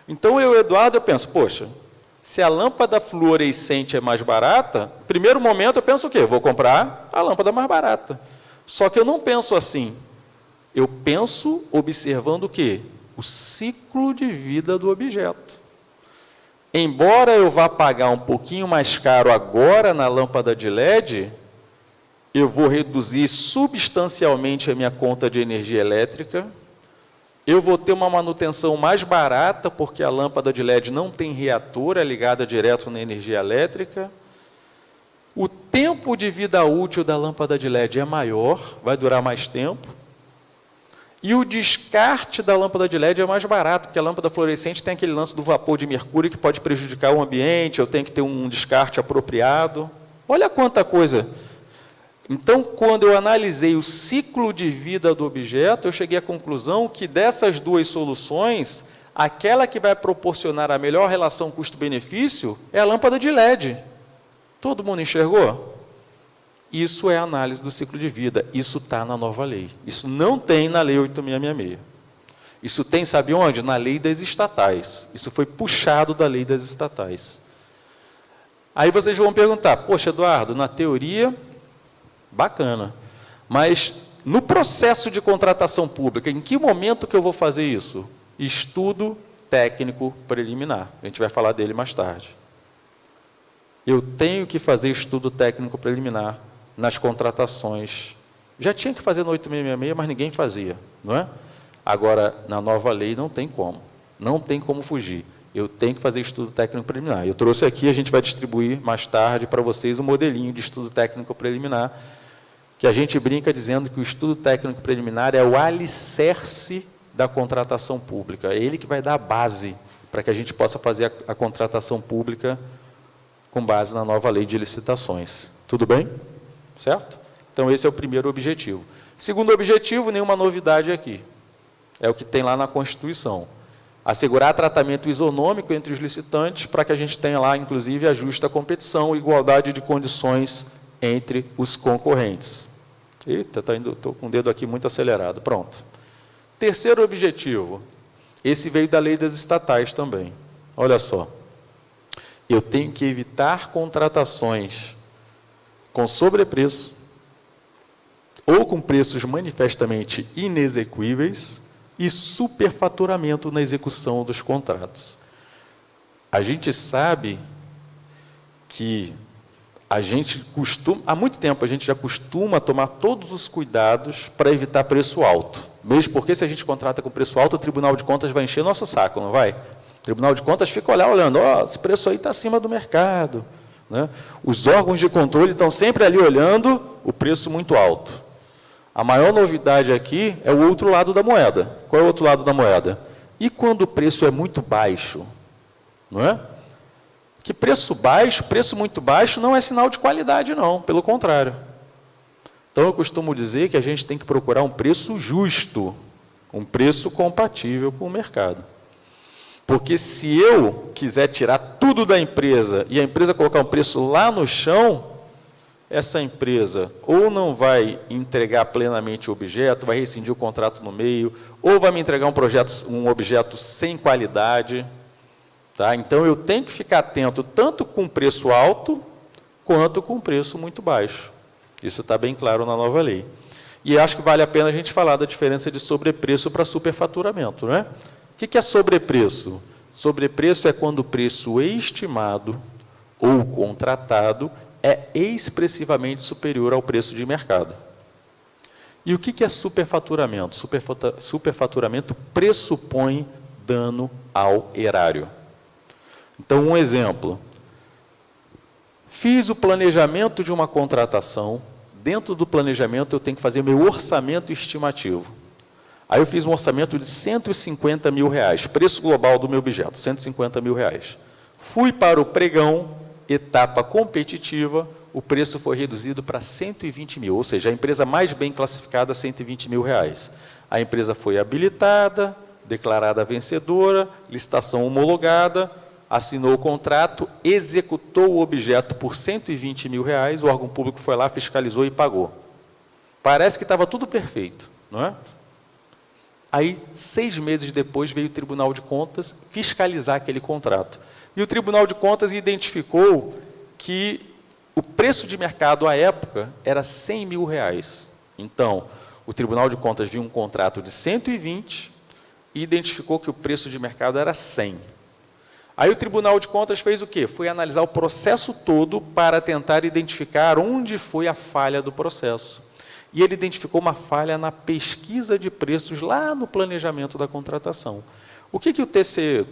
Então, Eduardo, eu penso, poxa, se a lâmpada fluorescente é mais barata, no primeiro momento eu penso o quê? Vou comprar a lâmpada mais barata. Só que eu não penso assim. Eu penso observando o quê? O ciclo de vida do objeto. Embora eu vá pagar um pouquinho mais caro agora na lâmpada de LED, eu vou reduzir substancialmente a minha conta de energia elétrica, eu vou ter uma manutenção mais barata, porque a lâmpada de LED não tem reator, é ligada direto na energia elétrica. O tempo de vida útil da lâmpada de LED é maior, vai durar mais tempo. E o descarte da lâmpada de LED é mais barato, porque a lâmpada fluorescente tem aquele lance do vapor de mercúrio que pode prejudicar o ambiente, eu tenho que ter um descarte apropriado. Olha quanta coisa. Então, quando eu analisei o ciclo de vida do objeto, eu cheguei à conclusão que dessas duas soluções, aquela que vai proporcionar a melhor relação custo-benefício é a lâmpada de LED. Todo mundo enxergou? Isso é a análise do ciclo de vida. Isso está na nova lei. Isso não tem na Lei 8.666. Isso tem, sabe onde? Na lei das estatais. Isso foi puxado da lei das estatais. Aí vocês vão perguntar, poxa, Eduardo, na teoria, bacana. Mas no processo de contratação pública, em que momento que eu vou fazer isso? Estudo técnico preliminar. A gente vai falar dele mais tarde. Eu tenho que fazer estudo técnico preliminar nas contratações. Já tinha que fazer no 8.666, mas ninguém fazia, não é? Agora, na nova lei, não tem como. Não tem como fugir. Eu tenho que fazer estudo técnico preliminar. Eu trouxe aqui, a gente vai distribuir mais tarde para vocês um modelinho de estudo técnico preliminar, que a gente brinca dizendo que o estudo técnico preliminar é o alicerce da contratação pública. É ele que vai dar a base para que a gente possa fazer a contratação pública com base na nova lei de licitações. Tudo bem? Certo? Então, esse é o primeiro objetivo. Segundo objetivo, nenhuma novidade aqui. É o que tem lá na Constituição. Assegurar tratamento isonômico entre os licitantes para que a gente tenha lá, inclusive, a justa competição e igualdade de condições entre os concorrentes. Eita, estou com o dedo aqui muito acelerado. Pronto. Terceiro objetivo. Esse veio da lei das estatais também. Olha só. Eu tenho que evitar contratações com sobrepreço ou com preços manifestamente inexequíveis e superfaturamento na execução dos contratos. A gente sabe que há muito tempo a gente já costuma tomar todos os cuidados para evitar preço alto. Mesmo porque se a gente contrata com preço alto, o Tribunal de Contas vai encher nosso saco, não vai? O Tribunal de Contas fica olhando, esse preço aí está acima do mercado. Né? Os órgãos de controle estão sempre ali olhando o preço muito alto. A maior novidade aqui é o outro lado da moeda. Qual é o outro lado da moeda? E quando o preço é muito baixo? Não é? Que preço muito baixo, não é sinal de qualidade, não. Pelo contrário. Então, eu costumo dizer que a gente tem que procurar um preço justo, um preço compatível com o mercado. Porque se eu quiser tirar tudo da empresa e a empresa colocar um preço lá no chão, essa empresa ou não vai entregar plenamente o objeto, vai rescindir o contrato no meio, ou vai me entregar um objeto sem qualidade. Tá? Então, eu tenho que ficar atento tanto com preço alto, quanto com preço muito baixo. Isso está bem claro na nova lei. E acho que vale a pena a gente falar da diferença de sobrepreço para superfaturamento. Não é? O que é sobrepreço? Sobrepreço é quando o preço estimado ou contratado é expressivamente superior ao preço de mercado. E o que é superfaturamento? Superfaturamento pressupõe dano ao erário. Então, um exemplo. Fiz o planejamento de uma contratação. Dentro do planejamento, eu tenho que fazer meu orçamento estimativo. Aí eu fiz um orçamento de R$150 mil, preço global do meu objeto, R$150 mil. Fui para o pregão, etapa competitiva, o preço foi reduzido para 120 mil, ou seja, a empresa mais bem classificada, 120 mil reais. A empresa foi habilitada, declarada vencedora, licitação homologada, assinou o contrato, executou o objeto por 120 mil reais, o órgão público foi lá, fiscalizou e pagou. Parece que estava tudo perfeito, não é? Aí, 6 meses depois, veio o Tribunal de Contas fiscalizar aquele contrato. E o Tribunal de Contas identificou que o preço de mercado à época era 100 mil reais. Então, o Tribunal de Contas viu um contrato de 120 e identificou que o preço de mercado era 100. Aí o Tribunal de Contas fez o quê? Foi analisar o processo todo para tentar identificar onde foi a falha do processo. E ele identificou uma falha na pesquisa de preços lá no planejamento da contratação. O que o TCE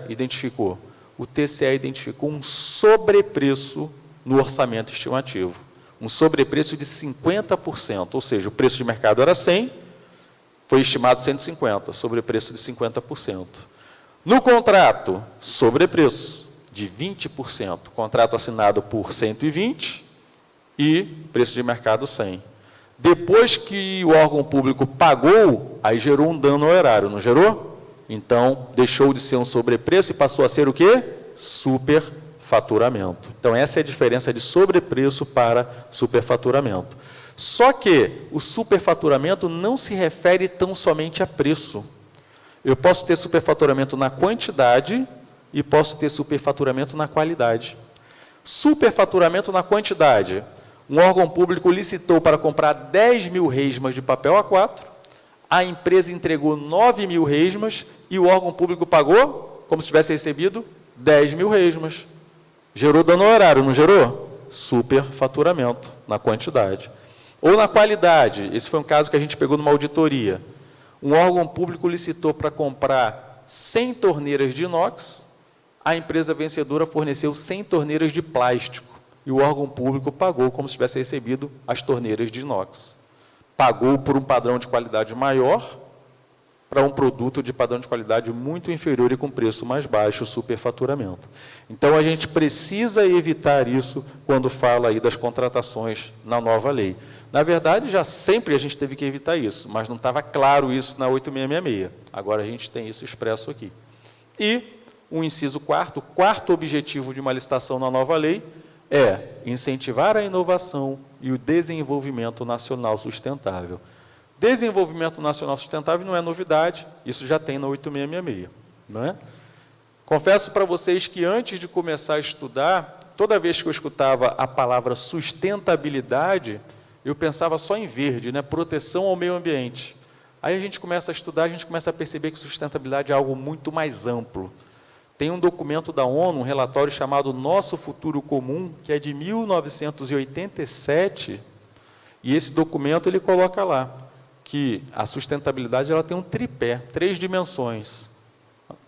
identificou? O TCE identificou um sobrepreço no orçamento estimativo. Um sobrepreço de 50%, ou seja, o preço de mercado era 100, foi estimado 150, sobrepreço de 50%. No contrato, sobrepreço de 20%, contrato assinado por 120 e preço de mercado 100. Depois que o órgão público pagou, aí gerou um dano ao erário, não gerou? Então, deixou de ser um sobrepreço e passou a ser o quê? Superfaturamento. Então, essa é a diferença de sobrepreço para superfaturamento. Só que o superfaturamento não se refere tão somente a preço. Eu posso ter superfaturamento na quantidade e posso ter superfaturamento na qualidade. Superfaturamento na quantidade. Um órgão público licitou para comprar 10 mil resmas de papel A4, a empresa entregou 9 mil resmas e o órgão público pagou, como se tivesse recebido, 10 mil resmas. Gerou dano ao erário, não gerou? Superfaturamento na quantidade. Ou na qualidade, esse foi um caso que a gente pegou numa auditoria. Um órgão público licitou para comprar 100 torneiras de inox, a empresa vencedora forneceu 100 torneiras de plástico, e o órgão público pagou como se tivesse recebido as torneiras de inox. Pagou por um padrão de qualidade maior para um produto de padrão de qualidade muito inferior e com preço mais baixo, superfaturamento. Então, a gente precisa evitar isso quando fala aí das contratações na nova lei. Na verdade, já sempre a gente teve que evitar isso, mas não estava claro isso na 8666. Agora a gente tem isso expresso aqui. E o inciso 4º, o quarto objetivo de uma licitação na nova lei é incentivar a inovação e o desenvolvimento nacional sustentável. Desenvolvimento nacional sustentável não é novidade, isso já tem na 8666. Não é? Confesso para vocês que antes de começar a estudar, toda vez que eu escutava a palavra sustentabilidade, eu pensava só em verde, né? Proteção ao meio ambiente. Aí a gente começa a estudar, a gente começa a perceber que sustentabilidade é algo muito mais amplo. Tem um documento da ONU, um relatório chamado Nosso Futuro Comum, que é de 1987, e esse documento ele coloca lá que a sustentabilidade ela tem um tripé, 3 dimensões.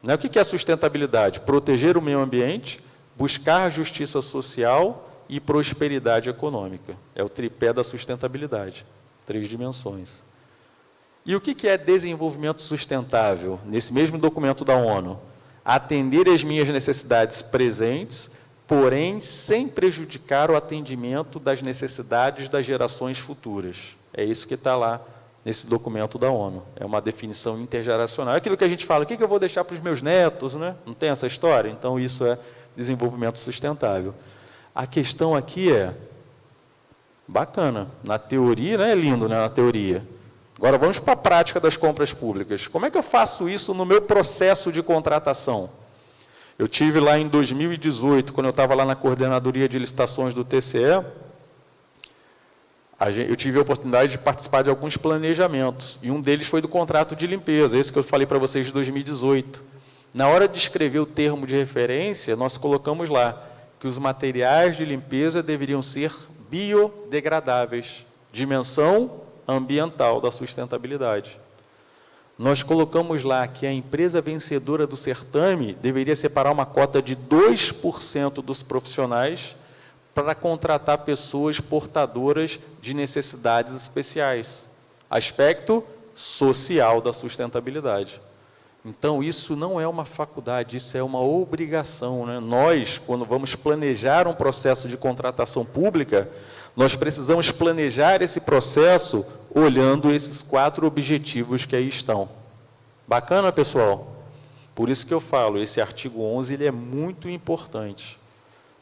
O que é sustentabilidade? Proteger o meio ambiente, buscar justiça social e prosperidade econômica. É o tripé da sustentabilidade, 3 dimensões. E o que é desenvolvimento sustentável? Nesse mesmo documento da ONU, atender às minhas necessidades presentes, porém sem prejudicar o atendimento das necessidades das gerações futuras. É isso que está lá nesse documento da ONU. É uma definição intergeracional. É aquilo que a gente fala, o que eu vou deixar para os meus netos, né? Não tem essa história? Então, isso é desenvolvimento sustentável. A questão aqui é, bacana, na teoria, né? É lindo, né? Na teoria. Agora, vamos para a prática das compras públicas. Como é que eu faço isso no meu processo de contratação? Eu tive lá em 2018, quando eu estava lá na coordenadoria de licitações do TCE, eu tive a oportunidade de participar de alguns planejamentos, e um deles foi do contrato de limpeza, esse que eu falei para vocês de 2018. Na hora de escrever o termo de referência, nós colocamos lá que os materiais de limpeza deveriam ser biodegradáveis, dimensão ambiental da sustentabilidade. Nós colocamos lá que a empresa vencedora do certame deveria separar uma cota de 2% dos profissionais para contratar pessoas portadoras de necessidades especiais. Aspecto social da sustentabilidade. Então, isso não é uma faculdade, isso é uma obrigação, né? Nós, quando vamos planejar um processo de contratação pública, nós precisamos planejar esse processo olhando esses 4 objetivos que aí estão. Bacana, pessoal? Por isso que eu falo, esse artigo 11 ele é muito importante.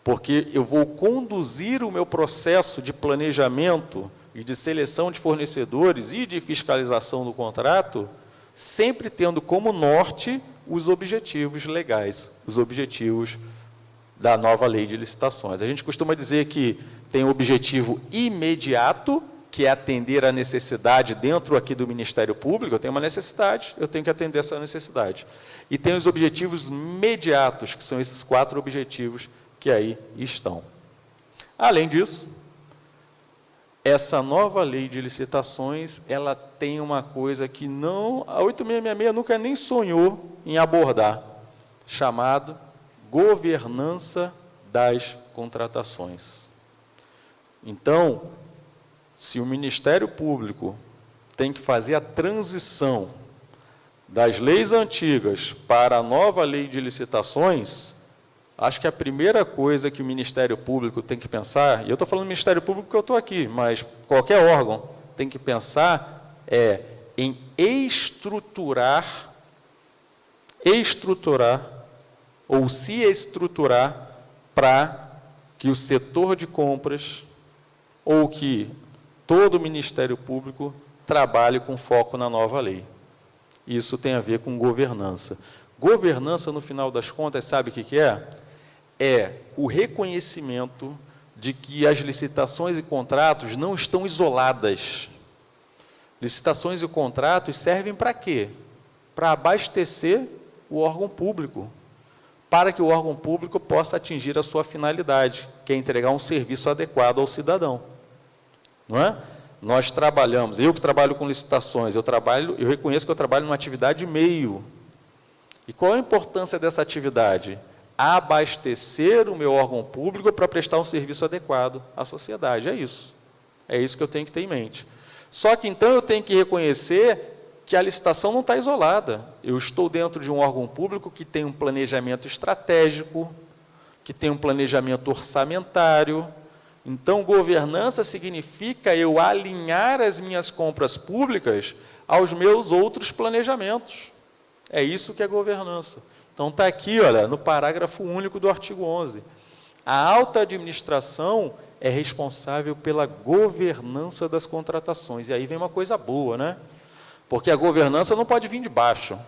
Porque eu vou conduzir o meu processo de planejamento e de seleção de fornecedores e de fiscalização do contrato, sempre tendo como norte os objetivos legais, os objetivos da nova lei de licitações. A gente costuma dizer que tem o objetivo imediato, que é atender a necessidade dentro aqui do Ministério Público. Eu tenho uma necessidade, eu tenho que atender essa necessidade. E tem os objetivos imediatos, que são esses 4 objetivos que aí estão. Além disso, essa nova lei de licitações, ela tem uma coisa que não, a 8666 nunca nem sonhou em abordar, chamado governança das contratações. Então, se o Ministério Público tem que fazer a transição das leis antigas para a nova lei de licitações, acho que a primeira coisa que o Ministério Público tem que pensar, e eu estou falando do Ministério Público porque eu estou aqui, mas qualquer órgão tem que pensar em estruturar ou se estruturar para que o setor de compras ou que todo o Ministério Público trabalhe com foco na nova lei. Isso tem a ver com governança. Governança, no final das contas, sabe o que é? É o reconhecimento de que as licitações e contratos não estão isoladas. Licitações e contratos servem para quê? Para abastecer o órgão público, para que o órgão público possa atingir a sua finalidade, que é entregar um serviço adequado ao cidadão. Não é? Nós trabalhamos, eu que trabalho com licitações, eu reconheço que eu trabalho numa atividade meio. E qual a importância dessa atividade? Abastecer o meu órgão público para prestar um serviço adequado à sociedade. É isso. É isso que eu tenho que ter em mente. Só que, então, eu tenho que reconhecer que a licitação não está isolada. Eu estou dentro de um órgão público que tem um planejamento estratégico, que tem um planejamento orçamentário. Então, governança significa eu alinhar as minhas compras públicas aos meus outros planejamentos. É isso que é governança. Então, está aqui, olha, no parágrafo único do artigo 11. A alta administração é responsável pela governança das contratações. E aí vem uma coisa boa, né? Porque a governança não pode vir de baixo.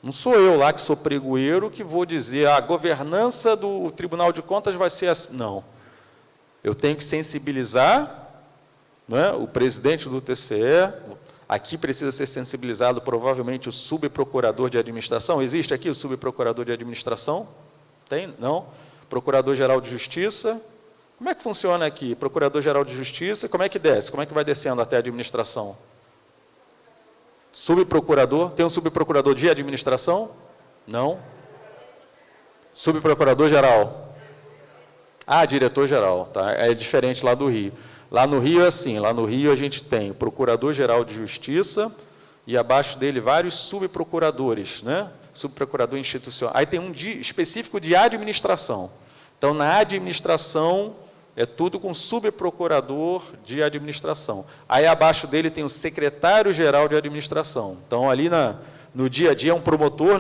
Não sou eu lá que sou pregoeiro que vou dizer a governança do Tribunal de Contas vai ser assim. Não. Eu tenho que sensibilizar, né, o presidente do TCE, aqui precisa ser sensibilizado provavelmente o subprocurador de administração. Existe aqui o subprocurador de administração? Tem? Não? Procurador-geral de Justiça. Como é que funciona aqui? Procurador-geral de Justiça, como é que desce? Como é que vai descendo até a administração? Subprocurador, tem um subprocurador de administração? Não. Subprocurador-geral? Ah, diretor-geral, tá? É diferente lá do Rio. Lá no Rio é assim, lá no Rio a gente tem o Procurador-Geral de Justiça e abaixo dele vários subprocuradores, né? Subprocurador institucional. Aí tem um específico de administração. Então, na administração, é tudo com subprocurador de administração. Aí, abaixo dele, tem o secretário-geral de administração. Então, ali no dia a dia, um promotor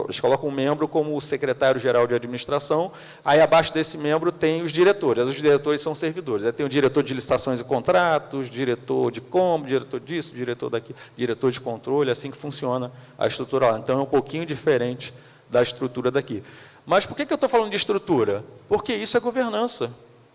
eles colocam um membro como o secretário-geral de administração. Aí, abaixo desse membro, tem os diretores. Os diretores são servidores. Aí tem o diretor de licitações e contratos, diretor de compra, diretor disso, diretor daquilo, diretor de controle, assim que funciona a estrutura lá. Então, é um pouquinho diferente da estrutura daqui. Mas por que eu estou falando de estrutura? Porque isso é governança.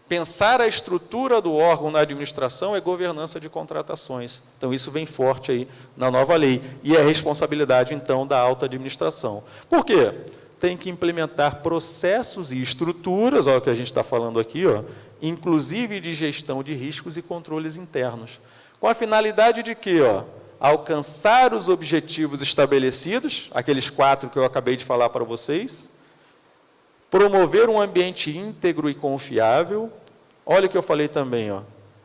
Pensar a estrutura do órgão na administração é governança de contratações. Então, isso vem forte aí na nova lei. E é responsabilidade, então, da alta administração. Por quê? Tem que implementar processos e estruturas, olha o que a gente está falando aqui, ó, inclusive de gestão de riscos e controles internos. Com a finalidade de quê? Ó? Alcançar os objetivos estabelecidos, aqueles 4 que eu acabei de falar para vocês, promover um ambiente íntegro e confiável. Olha o que eu falei também, ó.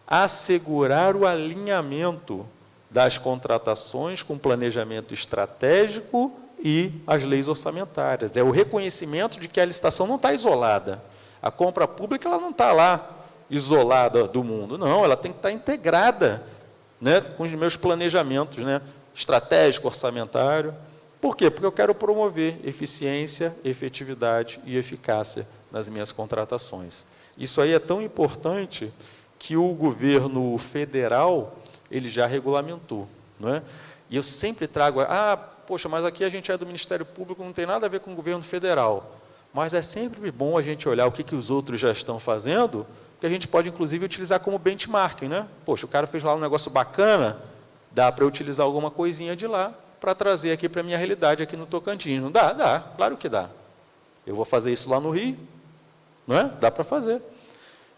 Assegurar o alinhamento das contratações com planejamento estratégico e as leis orçamentárias. É o reconhecimento de que a licitação não está isolada. A compra pública ela não está lá isolada do mundo. Não, ela tem que estar integrada, né, com os meus planejamentos, né, estratégico, orçamentário. Por quê? Porque eu quero promover eficiência, efetividade e eficácia nas minhas contratações. Isso aí é tão importante que o governo federal ele já regulamentou, não é? E eu sempre trago, poxa, mas aqui a gente é do Ministério Público, não tem nada a ver com o governo federal. Mas é sempre bom a gente olhar o que os outros já estão fazendo, que a gente pode, inclusive, utilizar como benchmarking, né? Poxa, o cara fez lá um negócio bacana, dá para utilizar alguma coisinha de lá, para trazer aqui para a minha realidade aqui no Tocantins. Não dá? Dá, claro que dá. Eu vou fazer isso lá no Rio, não é? Dá para fazer.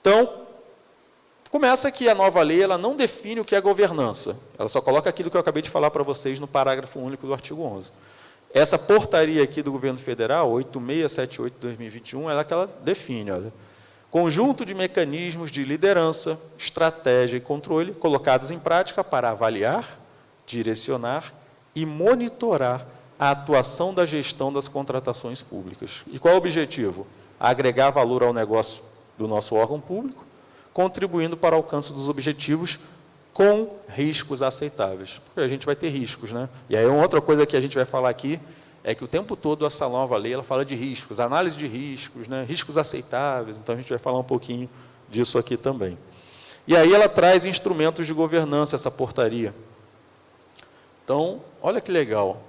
Então, começa que a nova lei ela não define o que é governança. Ela só coloca aquilo que eu acabei de falar para vocês no parágrafo único do artigo 11. Essa portaria aqui do governo federal, 8678/2021, ela é que ela define, olha, conjunto de mecanismos de liderança, estratégia e controle colocados em prática para avaliar, direcionar e monitorar a atuação da gestão das contratações públicas. E qual é o objetivo? Agregar valor ao negócio do nosso órgão público, contribuindo para o alcance dos objetivos com riscos aceitáveis. Porque a gente vai ter riscos, né? E aí uma outra coisa que a gente vai falar aqui é que o tempo todo essa nova lei ela fala de riscos, análise de riscos, né? Riscos aceitáveis. Então a gente vai falar um pouquinho disso aqui também. E aí ela traz instrumentos de governança, essa portaria. Então, olha que legal.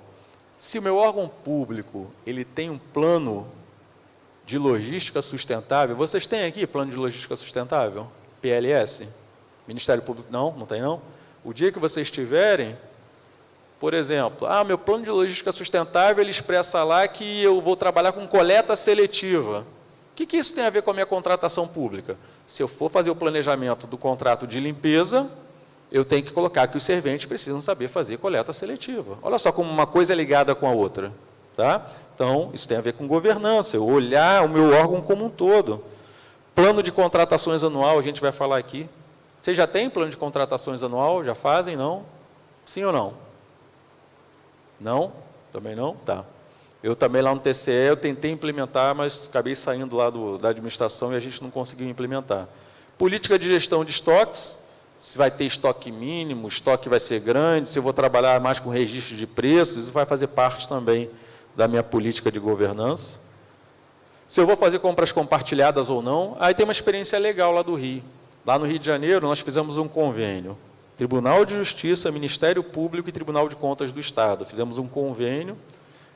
Se o meu órgão público ele tem um plano de logística sustentável, vocês têm aqui plano de logística sustentável? PLS? Ministério Público? Não, não tem não? O dia que vocês tiverem, por exemplo, meu plano de logística sustentável, ele expressa lá que eu vou trabalhar com coleta seletiva. O que isso tem a ver com a minha contratação pública? Se eu for fazer o planejamento do contrato de limpeza, eu tenho que colocar que os serventes precisam saber fazer coleta seletiva. Olha só como uma coisa é ligada com a outra. Tá? Então, isso tem a ver com governança, eu olhar o meu órgão como um todo. Plano de contratações anual, a gente vai falar aqui. Vocês já têm plano de contratações anual? Já fazem? Não? Sim ou não? Não? Também não? Tá. Eu também lá no TCE, eu tentei implementar, mas acabei saindo lá da administração e a gente não conseguiu implementar. Política de gestão de estoques, se vai ter estoque mínimo, estoque vai ser grande, se eu vou trabalhar mais com registro de preços, isso vai fazer parte também da minha política de governança. Se eu vou fazer compras compartilhadas ou não, aí tem uma experiência legal lá do Rio. Lá no Rio de Janeiro, nós fizemos um convênio. Tribunal de Justiça, Ministério Público e Tribunal de Contas do Estado. Fizemos um convênio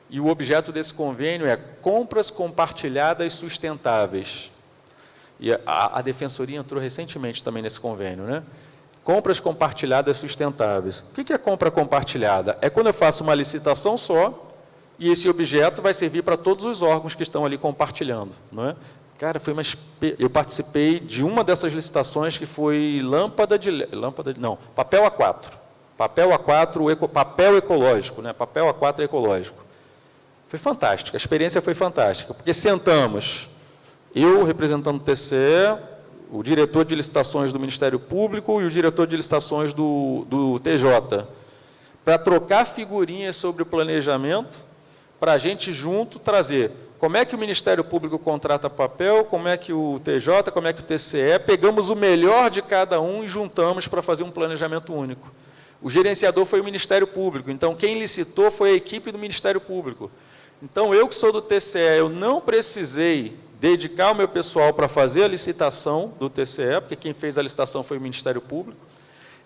e o objeto desse convênio é compras compartilhadas sustentáveis. E a Defensoria entrou recentemente também nesse convênio, né? Compras compartilhadas sustentáveis. O que é compra compartilhada? É quando eu faço uma licitação só e esse objeto vai servir para todos os órgãos que estão ali compartilhando, não é? Cara, eu participei de uma dessas licitações que foi papel A4. Papel A4, papel ecológico, né? Papel A4 ecológico. Foi fantástico, a experiência foi fantástica, porque sentamos, eu representando o TCE, o diretor de licitações do Ministério Público e o diretor de licitações do TJ, para trocar figurinhas sobre o planejamento, para a gente junto trazer como é que o Ministério Público contrata papel, como é que o TJ, como é que o TCE, pegamos o melhor de cada um e juntamos para fazer um planejamento único. O gerenciador foi o Ministério Público, então quem licitou foi a equipe do Ministério Público. Então, eu que sou do TCE, eu não precisei dedicar o meu pessoal para fazer a licitação do TCE, porque quem fez a licitação foi o Ministério Público.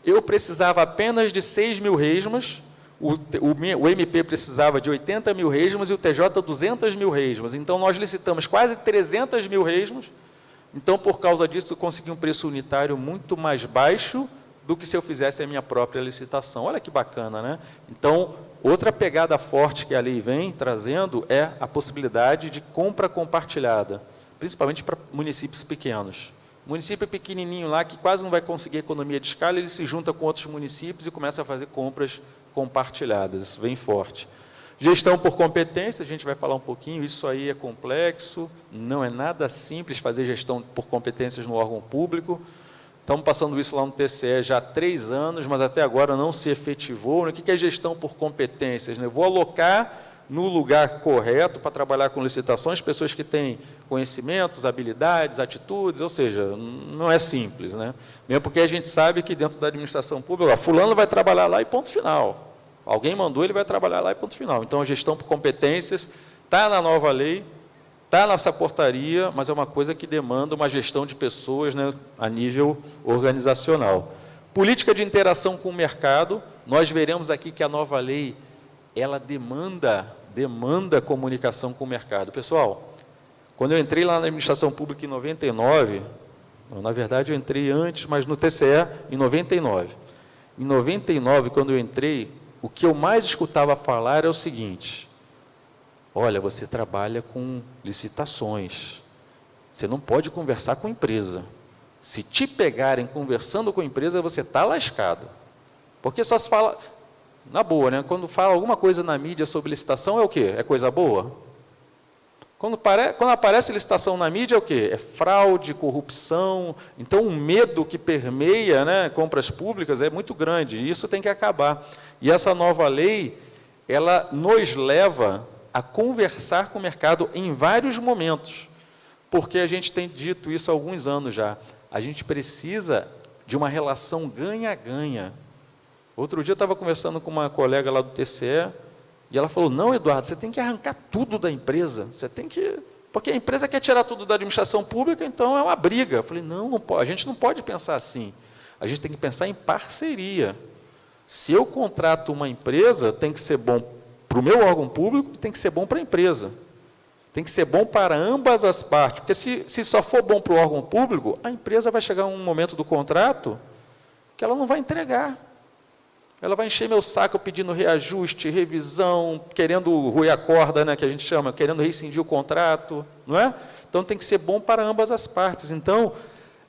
Eu precisava apenas de 6 mil resmas, o MP precisava de 80 mil resmas e o TJ 200 mil resmas. Então, nós licitamos quase 300 mil resmas. Então, por causa disso, eu consegui um preço unitário muito mais baixo do que se eu fizesse a minha própria licitação. Olha que bacana, né? Então, outra pegada forte que a lei vem trazendo é a possibilidade de compra compartilhada, principalmente para municípios pequenos. Município pequenininho lá, que quase não vai conseguir economia de escala, ele se junta com outros municípios e começa a fazer compras compartilhadas. Isso vem forte. Gestão por competência, a gente vai falar um pouquinho, isso aí é complexo, não é nada simples fazer gestão por competências no órgão público. Estamos passando isso lá no TCE já há 3 anos, mas até agora não se efetivou. O que é gestão por competências? Eu vou alocar no lugar correto para trabalhar com licitações pessoas que têm conhecimentos, habilidades, atitudes, ou seja, não é simples, né? Mesmo porque a gente sabe que dentro da administração pública, fulano vai trabalhar lá e ponto final. Alguém mandou, ele vai trabalhar lá e ponto final. Então, a gestão por competências está na nova lei, está nessa portaria, mas é uma coisa que demanda uma gestão de pessoas, né, a nível organizacional. Política de interação com o mercado, nós veremos aqui que a nova lei, ela demanda comunicação com o mercado. Pessoal, quando eu entrei lá na administração pública em 99, na verdade eu entrei antes, mas no TCE em 99. Em 99, quando eu entrei, o que eu mais escutava falar é o seguinte: olha, você trabalha com licitações, você não pode conversar com a empresa. Se te pegarem conversando com a empresa, você está lascado. Porque só se fala, na boa, né? Quando fala alguma coisa na mídia sobre licitação, é o quê? É coisa boa? Quando aparece licitação na mídia, é o quê? É fraude, corrupção. Então, o medo que permeia, né, compras públicas é muito grande, e isso tem que acabar. E essa nova lei, ela nos leva a conversar com o mercado em vários momentos, porque a gente tem dito isso há alguns anos já. A gente precisa de uma relação ganha-ganha. Outro dia eu estava conversando com uma colega lá do TCE, e ela falou, não, Eduardo, você tem que arrancar tudo da empresa, você tem que... Porque a empresa quer tirar tudo da administração pública, então é uma briga. Eu falei, não pode, a gente não pode pensar assim. A gente tem que pensar em parceria. Se eu contrato uma empresa, tem que ser bom para o meu órgão público, tem que ser bom para a empresa. Tem que ser bom para ambas as partes. Porque se só for bom para o órgão público, a empresa vai chegar um momento do contrato que ela não vai entregar. Ela vai encher meu saco pedindo reajuste, revisão, querendo roer a corda, né, que a gente chama, querendo rescindir o contrato, não é? Então, tem que ser bom para ambas as partes. Então,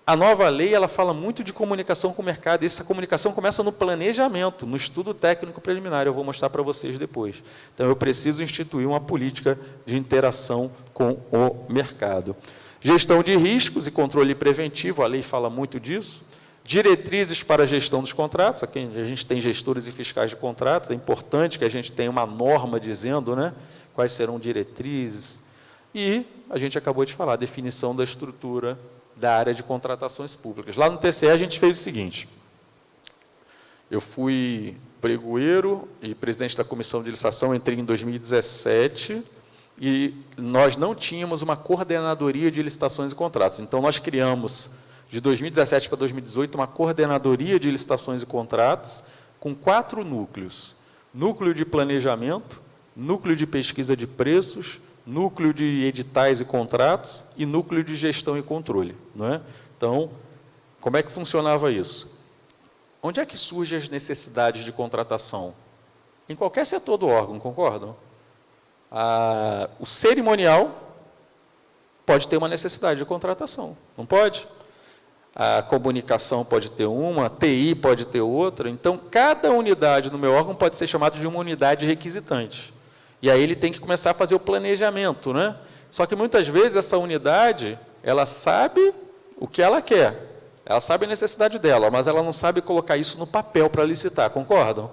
A nova lei, ela fala muito de comunicação com o mercado, e essa comunicação começa no planejamento, no estudo técnico preliminar, eu vou mostrar para vocês depois. Então, eu preciso instituir uma política de interação com o mercado. Gestão de riscos e controle preventivo, a lei fala muito disso. Diretrizes para a gestão dos contratos, aqui a gente tem gestores e fiscais de contratos, é importante que a gente tenha uma norma dizendo, né, quais serão diretrizes. E a gente acabou de falar, definição da estrutura da área de contratações públicas. Lá no TCE a gente fez o seguinte, eu fui pregoeiro e presidente da comissão de licitação, entrei em 2017, e nós não tínhamos uma coordenadoria de licitações e contratos. Então, nós criamos, de 2017 para 2018, uma coordenadoria de licitações e contratos com 4 núcleos. Núcleo de planejamento, núcleo de pesquisa de preços, núcleo de editais e contratos e núcleo de gestão e controle. Não é? Então, como é que funcionava isso? Onde é que surgem as necessidades de contratação? Em qualquer setor do órgão, concordam? O cerimonial pode ter uma necessidade de contratação, não pode? A comunicação pode ter uma, a TI pode ter outra. Então, cada unidade no meu órgão pode ser chamada de uma unidade requisitante. E aí ele tem que começar a fazer o planejamento, né? Só que muitas vezes essa unidade, ela sabe o que ela quer, ela sabe a necessidade dela, mas ela não sabe colocar isso no papel para licitar, concordam?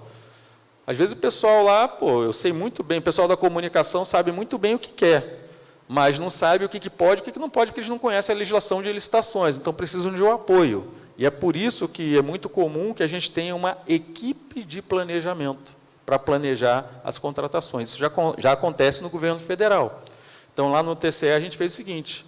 Às vezes o pessoal lá, eu sei muito bem, o pessoal da comunicação sabe muito bem o que quer, mas não sabe o que pode e o que não pode, porque eles não conhecem a legislação de licitações, então precisam de um apoio. E é por isso que é muito comum que a gente tenha uma equipe de planejamento para planejar as contratações. Isso já acontece no governo federal. Então, lá no TCE, a gente fez o seguinte,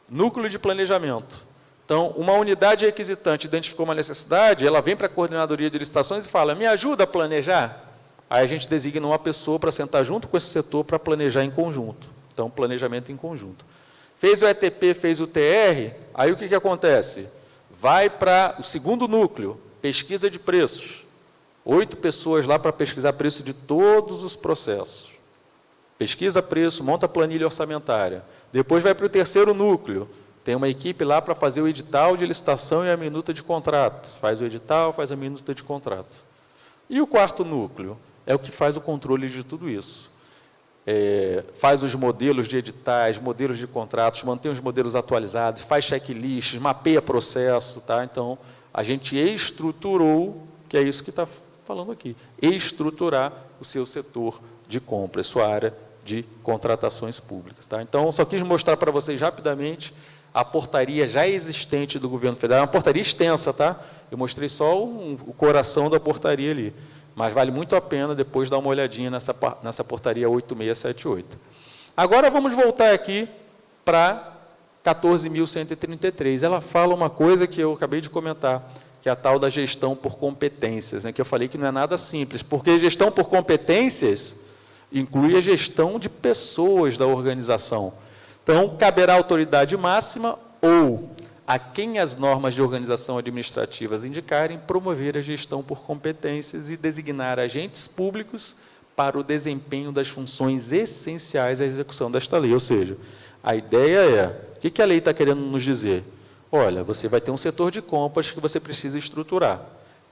núcleo de planejamento. Então, uma unidade requisitante identificou uma necessidade, ela vem para a coordenadoria de licitações e fala, me ajuda a planejar? Aí a gente designa uma pessoa para sentar junto com esse setor para planejar em conjunto. Então, planejamento em conjunto. Fez o ETP, fez o TR, aí o que acontece? Vai para o segundo núcleo, pesquisa de preços. 8 pessoas lá para pesquisar preço de todos os processos. Pesquisa preço, monta planilha orçamentária. Depois vai para o terceiro núcleo. Tem uma equipe lá para fazer o edital de licitação e a minuta de contrato. Faz o edital, faz a minuta de contrato. E o quarto núcleo é o que faz o controle de tudo isso. Faz os modelos de editais, modelos de contratos, mantém os modelos atualizados, faz checklists, mapeia processo. Tá? Então, a gente estruturou, que é isso que está falando aqui, estruturar o seu setor de compra, sua área de contratações públicas. Tá? Então, só quis mostrar para vocês rapidamente a portaria já existente do governo federal, é uma portaria extensa, tá? Eu mostrei só o coração da portaria ali, mas vale muito a pena depois dar uma olhadinha nessa portaria 8678. Agora, vamos voltar aqui para 14.133. Ela fala uma coisa que eu acabei de comentar, que é a tal da gestão por competências, né, que eu falei que não é nada simples, porque gestão por competências inclui a gestão de pessoas da organização. Então, caberá à autoridade máxima ou a quem as normas de organização administrativas indicarem promover a gestão por competências e designar agentes públicos para o desempenho das funções essenciais à execução desta lei. Ou seja, a ideia é, o que a lei está querendo nos dizer? Olha, você vai ter um setor de compras que você precisa estruturar.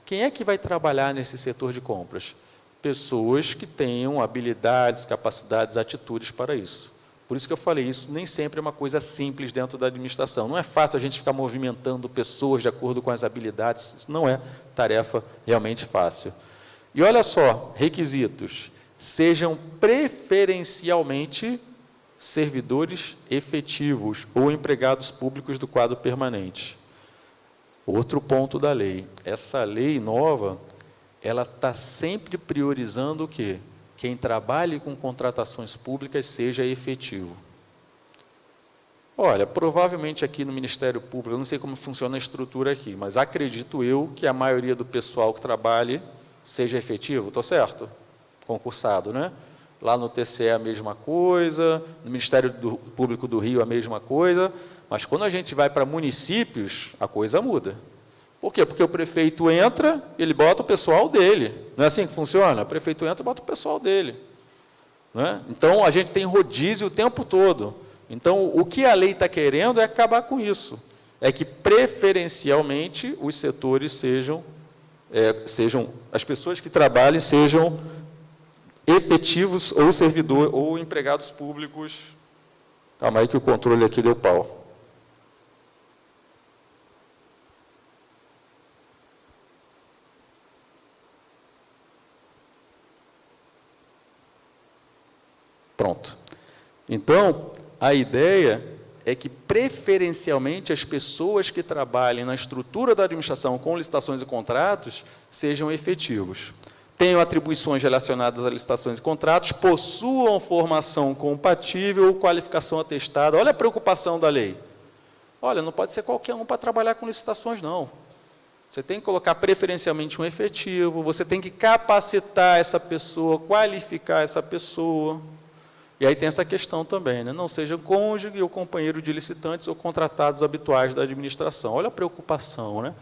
Quem é que vai trabalhar nesse setor de compras? Pessoas que tenham habilidades, capacidades, atitudes para isso. Por isso que eu falei, isso nem sempre é uma coisa simples dentro da administração. Não é fácil a gente ficar movimentando pessoas de acordo com as habilidades, isso não é tarefa realmente fácil. E olha só, requisitos. Sejam preferencialmente servidores efetivos ou empregados públicos do quadro permanente. Outro ponto da lei. Essa lei nova, ela está sempre priorizando o quê? Quem trabalhe com contratações públicas seja efetivo. Olha, provavelmente aqui no Ministério Público, eu não sei como funciona a estrutura aqui, mas acredito eu que a maioria do pessoal que trabalhe seja efetivo, estou certo? Concursado, né? Lá no TCE a mesma coisa, no Ministério Público do Rio a mesma coisa, mas quando a gente vai para municípios, a coisa muda. Por quê? Porque o prefeito entra, ele bota o pessoal dele. Não é assim que funciona? O prefeito entra e bota o pessoal dele. Não é? Então, a gente tem rodízio o tempo todo. Então, o que a lei está querendo é acabar com isso. é que, preferencialmente, os setores sejam as pessoas que trabalhem sejam efetivos ou servidores ou empregados públicos. Calma aí que o controle aqui deu pau. Pronto. Então, a ideia é que, preferencialmente, as pessoas que trabalhem na estrutura da administração com licitações e contratos sejam efetivos. Tenham atribuições relacionadas a licitações e contratos, possuam formação compatível ou qualificação atestada. Olha a preocupação da lei. Olha, não pode ser qualquer um para trabalhar com licitações, não. Você tem que colocar preferencialmente um efetivo, você tem que capacitar essa pessoa, qualificar essa pessoa. E aí tem essa questão também, né? Não seja cônjuge ou companheiro de licitantes ou contratados habituais da administração. Olha a preocupação, né?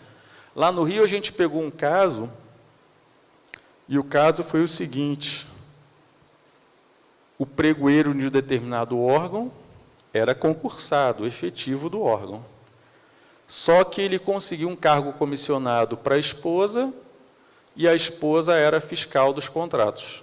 Lá no Rio, a gente pegou um caso, e o caso foi o seguinte: o pregoeiro de um determinado órgão era concursado, efetivo do órgão. Só que ele conseguiu um cargo comissionado para a esposa, e a esposa era fiscal dos contratos.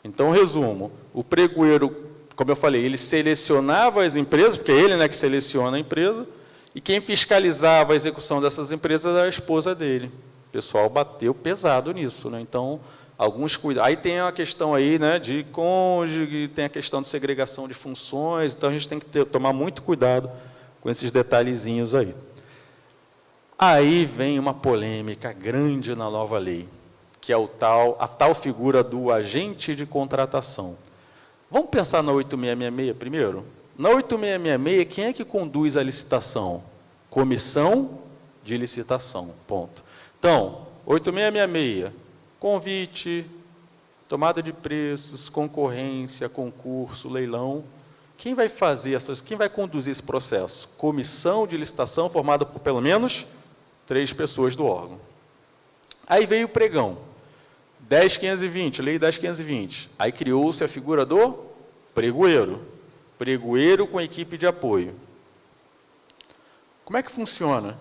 Então, resumo, o pregoeiro, como eu falei, ele selecionava as empresas, porque é ele, que seleciona a empresa, e quem fiscalizava a execução dessas empresas era a esposa dele. O pessoal bateu pesado nisso, né? Então, alguns cuidados. Aí tem a questão aí, né, de cônjuge, tem a questão de segregação de funções, então a gente tem que tomar muito cuidado com esses detalhezinhos aí. Aí vem uma polêmica grande na nova lei, que é a tal figura do agente de contratação. Vamos pensar na 8666 primeiro? Na 8666, quem é que conduz a licitação? Comissão de licitação, ponto. Então, 8666, convite, tomada de preços, concorrência, concurso, leilão. Quem vai quem vai conduzir esse processo? Comissão de licitação formada por pelo menos 3 pessoas do órgão. Aí veio o pregão. 10.520, lei 10.520. Aí criou-se a figura do pregoeiro. Pregoeiro com equipe de apoio. Como é que funciona?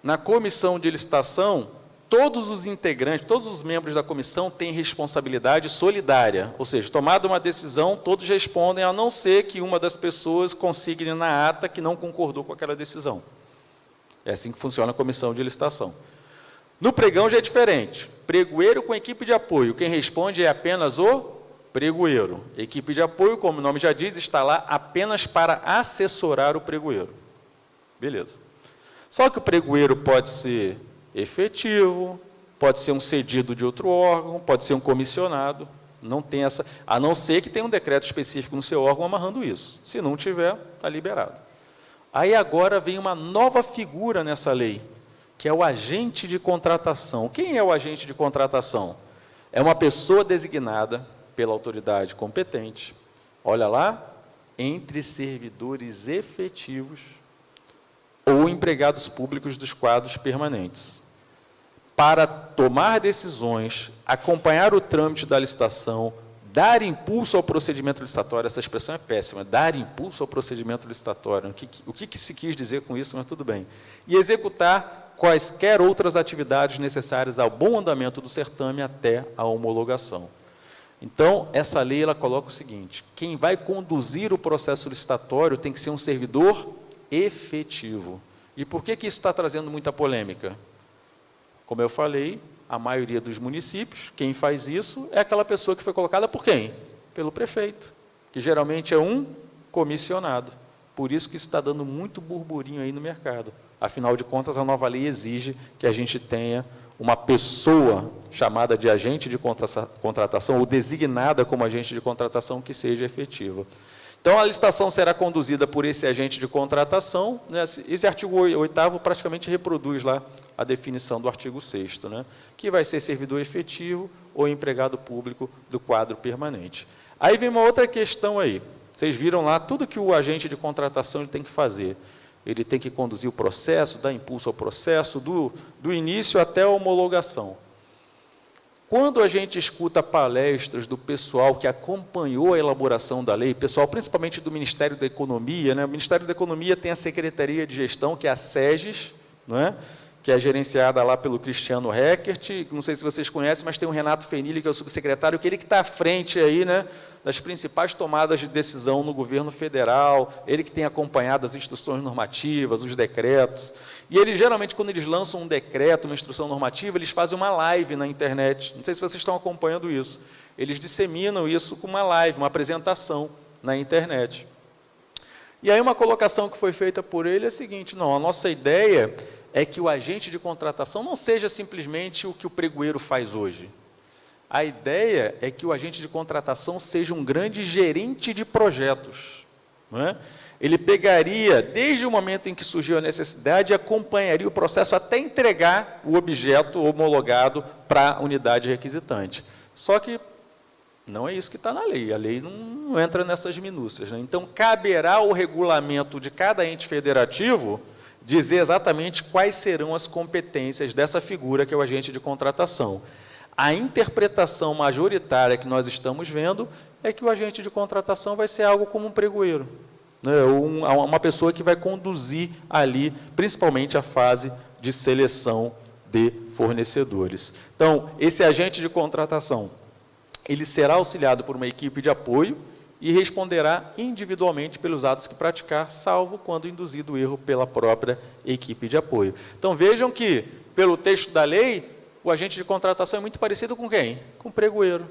Na comissão de licitação, todos os integrantes, todos os membros da comissão têm responsabilidade solidária. Ou seja, tomada uma decisão, todos respondem, a não ser que uma das pessoas consigne na ata que não concordou com aquela decisão. É assim que funciona a comissão de licitação. No pregão já é diferente. Pregoeiro com equipe de apoio. Quem responde é apenas o pregoeiro. Equipe de apoio, como o nome já diz, está lá apenas para assessorar o pregoeiro. Beleza. Só que o pregoeiro pode ser efetivo, pode ser um cedido de outro órgão, pode ser um comissionado. Não tem essa, a não ser que tenha um decreto específico no seu órgão amarrando isso. Se não tiver, está liberado. Aí agora vem uma nova figura nessa lei, que é o agente de contratação. Quem é o agente de contratação? É uma pessoa designada pela autoridade competente, olha lá, entre servidores efetivos ou empregados públicos dos quadros permanentes, para tomar decisões, acompanhar o trâmite da licitação, dar impulso ao procedimento licitatório. Essa expressão é péssima, dar impulso ao procedimento licitatório. O que se quis dizer com isso, mas tudo bem. E executar quaisquer outras atividades necessárias ao bom andamento do certame até a homologação. Então, essa lei ela coloca o seguinte: quem vai conduzir o processo licitatório tem que ser um servidor efetivo. E por que isso está trazendo muita polêmica? Como eu falei, a maioria dos municípios, quem faz isso é aquela pessoa que foi colocada por quem? Pelo prefeito, que geralmente é um comissionado. Por isso que isso está dando muito burburinho aí no mercado. Afinal de contas, a nova lei exige que a gente tenha uma pessoa chamada de agente de contratação, ou designada como agente de contratação, que seja efetiva. Então, a licitação será conduzida por esse agente de contratação, né? Esse artigo 8º praticamente reproduz lá a definição do artigo 6º, né? Que vai ser servidor efetivo ou empregado público do quadro permanente. Aí vem uma outra questão aí. Vocês viram lá tudo que o agente de contratação tem que fazer. Ele tem que conduzir o processo, dar impulso ao processo, do início até a homologação. Quando a gente escuta palestras do pessoal que acompanhou a elaboração da lei, pessoal principalmente do Ministério da Economia, né? O Ministério da Economia tem a Secretaria de Gestão, que é a SEGES, não é? Que é gerenciada lá pelo Cristiano Reckert, não sei se vocês conhecem, mas tem o Renato Fenili, que é o subsecretário, que ele que está à frente aí, né, das principais tomadas de decisão no governo federal, ele que tem acompanhado as instruções normativas, os decretos. E eles, geralmente, quando eles lançam um decreto, uma instrução normativa, eles fazem uma live na internet. Não sei se vocês estão acompanhando isso. Eles disseminam isso com uma live, uma apresentação na internet. E aí uma colocação que foi feita por ele é a seguinte: não, a nossa ideia é que o agente de contratação não seja simplesmente o que o pregoeiro faz hoje. A ideia é que o agente de contratação seja um grande gerente de projetos, não é? Ele pegaria, desde o momento em que surgiu a necessidade, e acompanharia o processo até entregar o objeto homologado para a unidade requisitante. Só que não é isso que está na lei, a lei não entra nessas minúcias, né? Então, caberá ao regulamento de cada ente federativo dizer exatamente quais serão as competências dessa figura que é o agente de contratação. A interpretação majoritária que nós estamos vendo é que o agente de contratação vai ser algo como um pregoeiro, né? Uma pessoa que vai conduzir ali, principalmente, a fase de seleção de fornecedores. Então, esse agente de contratação, ele será auxiliado por uma equipe de apoio e responderá individualmente pelos atos que praticar, salvo quando induzido o erro pela própria equipe de apoio. Então, vejam que, pelo texto da lei, o agente de contratação é muito parecido com quem? Com o pregoeiro,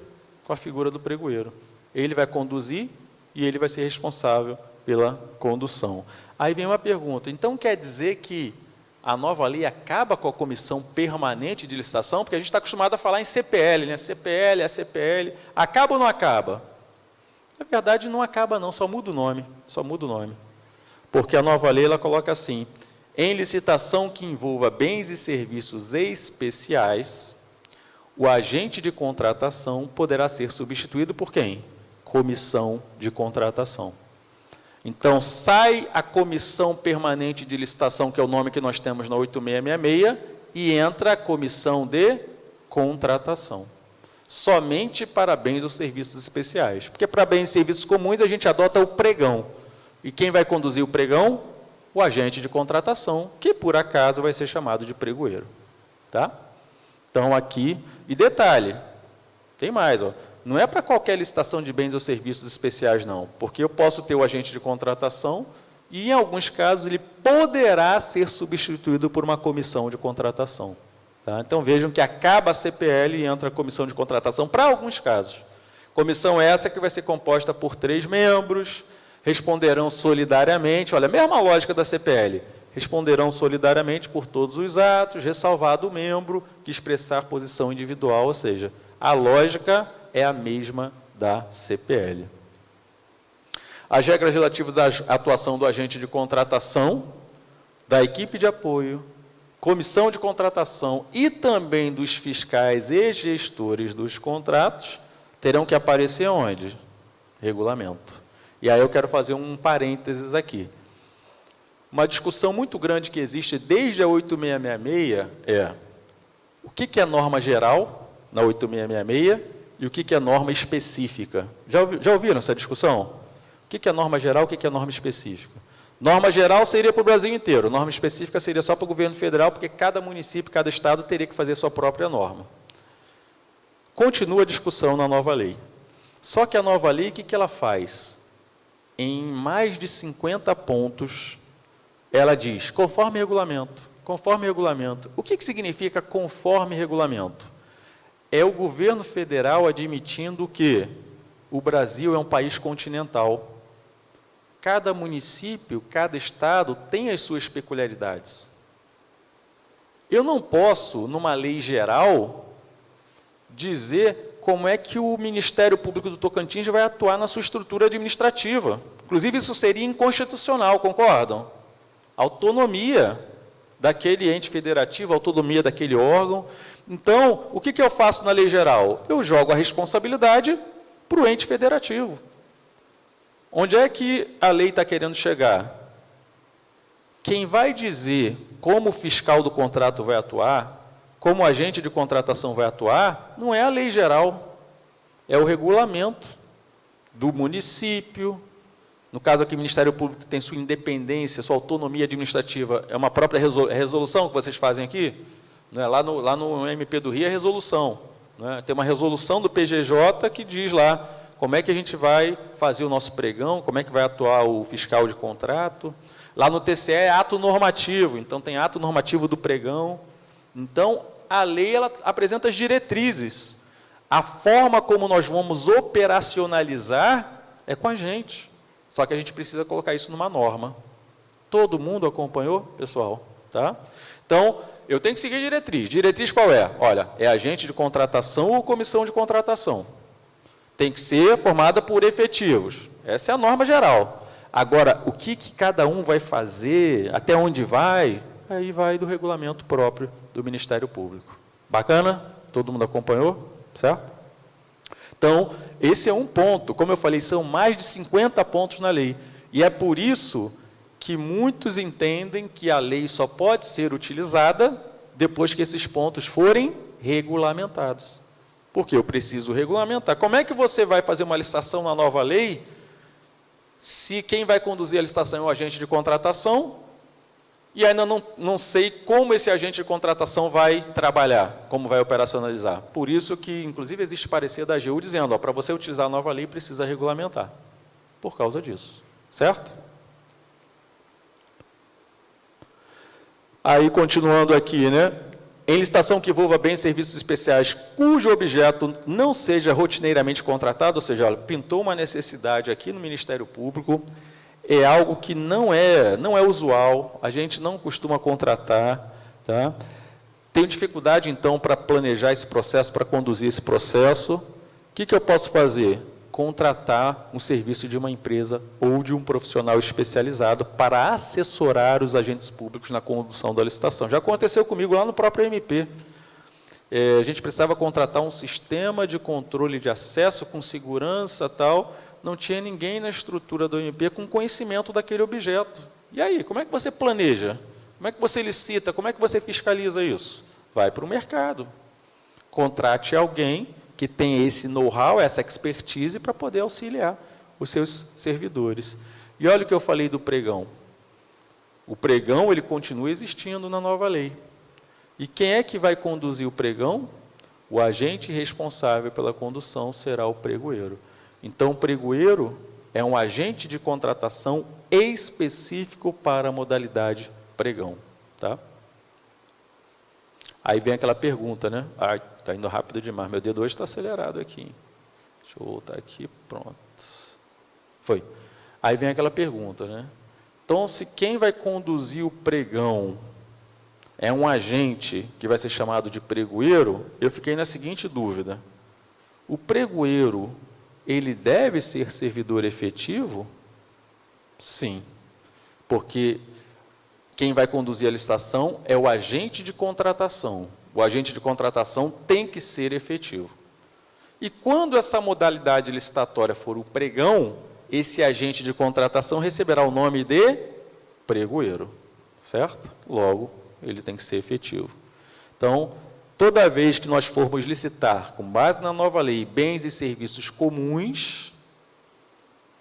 com a figura do pregoeiro. Ele vai conduzir e ele vai ser responsável pela condução. Aí vem uma pergunta: então quer dizer que a nova lei acaba com a comissão permanente de licitação? Porque a gente está acostumado a falar em CPL, né? CPL, ACPL. Acaba ou não acaba? Na verdade, não acaba não, só muda o nome. Porque a nova lei ela coloca assim: em licitação que envolva bens e serviços especiais, o agente de contratação poderá ser substituído por quem? Comissão de contratação. Então, sai a comissão permanente de licitação, que é o nome que nós temos na 8666, e entra a comissão de contratação. Somente para bens ou serviços especiais. Porque para bens e serviços comuns a gente adota o pregão. E quem vai conduzir o pregão? O agente de contratação, que por acaso vai ser chamado de pregoeiro. Tá? Então aqui, e detalhe, tem mais, ó, não é para qualquer licitação de bens ou serviços especiais não, porque eu posso ter o agente de contratação e em alguns casos ele poderá ser substituído por uma comissão de contratação. Tá? Então vejam que acaba a CPL e entra a comissão de contratação para alguns casos. Comissão essa que vai ser composta por 3 membros, responderão solidariamente, olha, a mesma lógica da CPL, responderão solidariamente por todos os atos, ressalvado o membro que expressar posição individual, ou seja, a lógica é a mesma da CPL. As regras relativas à atuação do agente de contratação, da equipe de apoio, comissão de contratação e também dos fiscais e gestores dos contratos, terão que aparecer onde? Regulamento. E aí eu quero fazer um parênteses aqui. Uma discussão muito grande que existe desde a 8666 é o que é norma geral na 8666 e o que é norma específica. Já ouviram essa discussão? O que é norma geral, o que é norma específica? Norma geral seria para o Brasil inteiro, norma específica seria só para o governo federal, porque cada município, cada estado teria que fazer sua própria norma. Continua a discussão na nova lei. Só que a nova lei, o que ela faz? Em mais de 50 pontos, ela diz, conforme regulamento, conforme regulamento. O que significa conforme regulamento? É o governo federal admitindo que o Brasil é um país continental. Cada município, cada estado tem as suas peculiaridades. Eu não posso, numa lei geral, dizer como é que o Ministério Público do Tocantins vai atuar na sua estrutura administrativa. Inclusive, isso seria inconstitucional, concordam? Autonomia daquele ente federativo, autonomia daquele órgão. Então, o que eu faço na lei geral? Eu jogo a responsabilidade para o ente federativo. Onde é que a lei está querendo chegar? Quem vai dizer como o fiscal do contrato vai atuar como agente de contratação vai atuar, não é a lei geral, é o regulamento do município. No caso aqui, o Ministério Público tem sua independência, sua autonomia administrativa, é uma própria resolução que vocês fazem aqui, né? Lá no MP do Rio é resolução, né? Tem uma resolução do PGJ que diz lá como é que a gente vai fazer o nosso pregão, como é que vai atuar o fiscal de contrato. Lá no TCE é ato normativo, então tem ato normativo do pregão. Então, a lei ela apresenta as diretrizes. A forma como nós vamos operacionalizar é com a gente. Só que a gente precisa colocar isso numa norma. Todo mundo acompanhou, pessoal? Tá? Então, eu tenho que seguir a diretriz. Diretriz qual é? Olha, é agente de contratação ou comissão de contratação. Tem que ser formada por efetivos. Essa é a norma geral. Agora, o que cada um vai fazer, até onde vai, aí vai do regulamento próprio do Ministério Público. Bacana? Todo mundo acompanhou? Certo? Então, esse é um ponto. Como eu falei, são mais de 50 pontos na lei. E é por isso que muitos entendem que a lei só pode ser utilizada depois que esses pontos forem regulamentados. Porque eu preciso regulamentar. Como é que você vai fazer uma licitação na nova lei se quem vai conduzir a licitação é o agente de contratação e ainda não sei como esse agente de contratação vai trabalhar, como vai operacionalizar? Por isso que, inclusive, existe parecer da AGU dizendo, para você utilizar a nova lei, precisa regulamentar. Por causa disso. Certo? Aí, continuando aqui, né? Em licitação que envolva bens e serviços especiais cujo objeto não seja rotineiramente contratado, ou seja, pintou uma necessidade aqui no Ministério Público, é algo que não é usual, a gente não costuma contratar. Tá? Tenho dificuldade, então, para planejar esse processo, para conduzir esse processo. O que eu posso fazer? Contratar um serviço de uma empresa ou de um profissional especializado para assessorar os agentes públicos na condução da licitação. Já aconteceu comigo lá no próprio MP. A gente precisava contratar um sistema de controle de acesso com segurança tal, não tinha ninguém na estrutura do MP com conhecimento daquele objeto. E aí, como é que você planeja? Como é que você licita? Como é que você fiscaliza isso? Vai para o mercado. Contrate alguém que tenha esse know-how, essa expertise para poder auxiliar os seus servidores. E olha o que eu falei do pregão. O pregão ele continua existindo na nova lei. E quem é que vai conduzir o pregão? O agente responsável pela condução será o pregoeiro. Então, o pregoeiro é um agente de contratação específico para a modalidade pregão. Tá? Aí vem aquela pergunta, né? Está indo rápido demais, meu dedo hoje está acelerado aqui. Deixa eu voltar aqui, pronto. Foi. Aí vem aquela pergunta, né? Então, se quem vai conduzir o pregão é um agente que vai ser chamado de pregoeiro, eu fiquei na seguinte dúvida. O pregoeiro, ele deve ser servidor efetivo? Sim. Porque quem vai conduzir a licitação é o agente de contratação. O agente de contratação tem que ser efetivo. E quando essa modalidade licitatória for o pregão, esse agente de contratação receberá o nome de pregoeiro. Certo? Logo, ele tem que ser efetivo. Então, toda vez que nós formos licitar, com base na nova lei, bens e serviços comuns,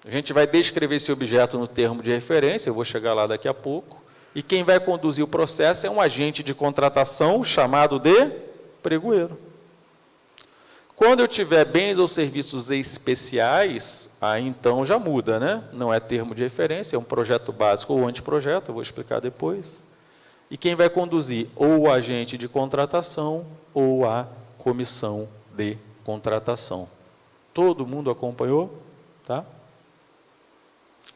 a gente vai descrever esse objeto no termo de referência, eu vou chegar lá daqui a pouco, e quem vai conduzir o processo é um agente de contratação chamado de pregoeiro. Quando eu tiver bens ou serviços especiais, aí então já muda, né? Não é termo de referência, é um projeto básico ou anteprojeto, eu vou explicar depois. E quem vai conduzir ou o agente de contratação ou a comissão de contratação. Todo mundo acompanhou? Tá?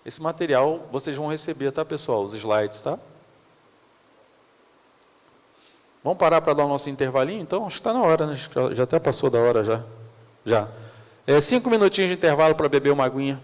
Esse material vocês vão receber, tá, pessoal? Os slides, tá? Vamos parar para dar o nosso intervalinho, então? Acho que está na hora, né? Já até passou da hora, já. 5 minutinhos de intervalo para beber uma aguinha.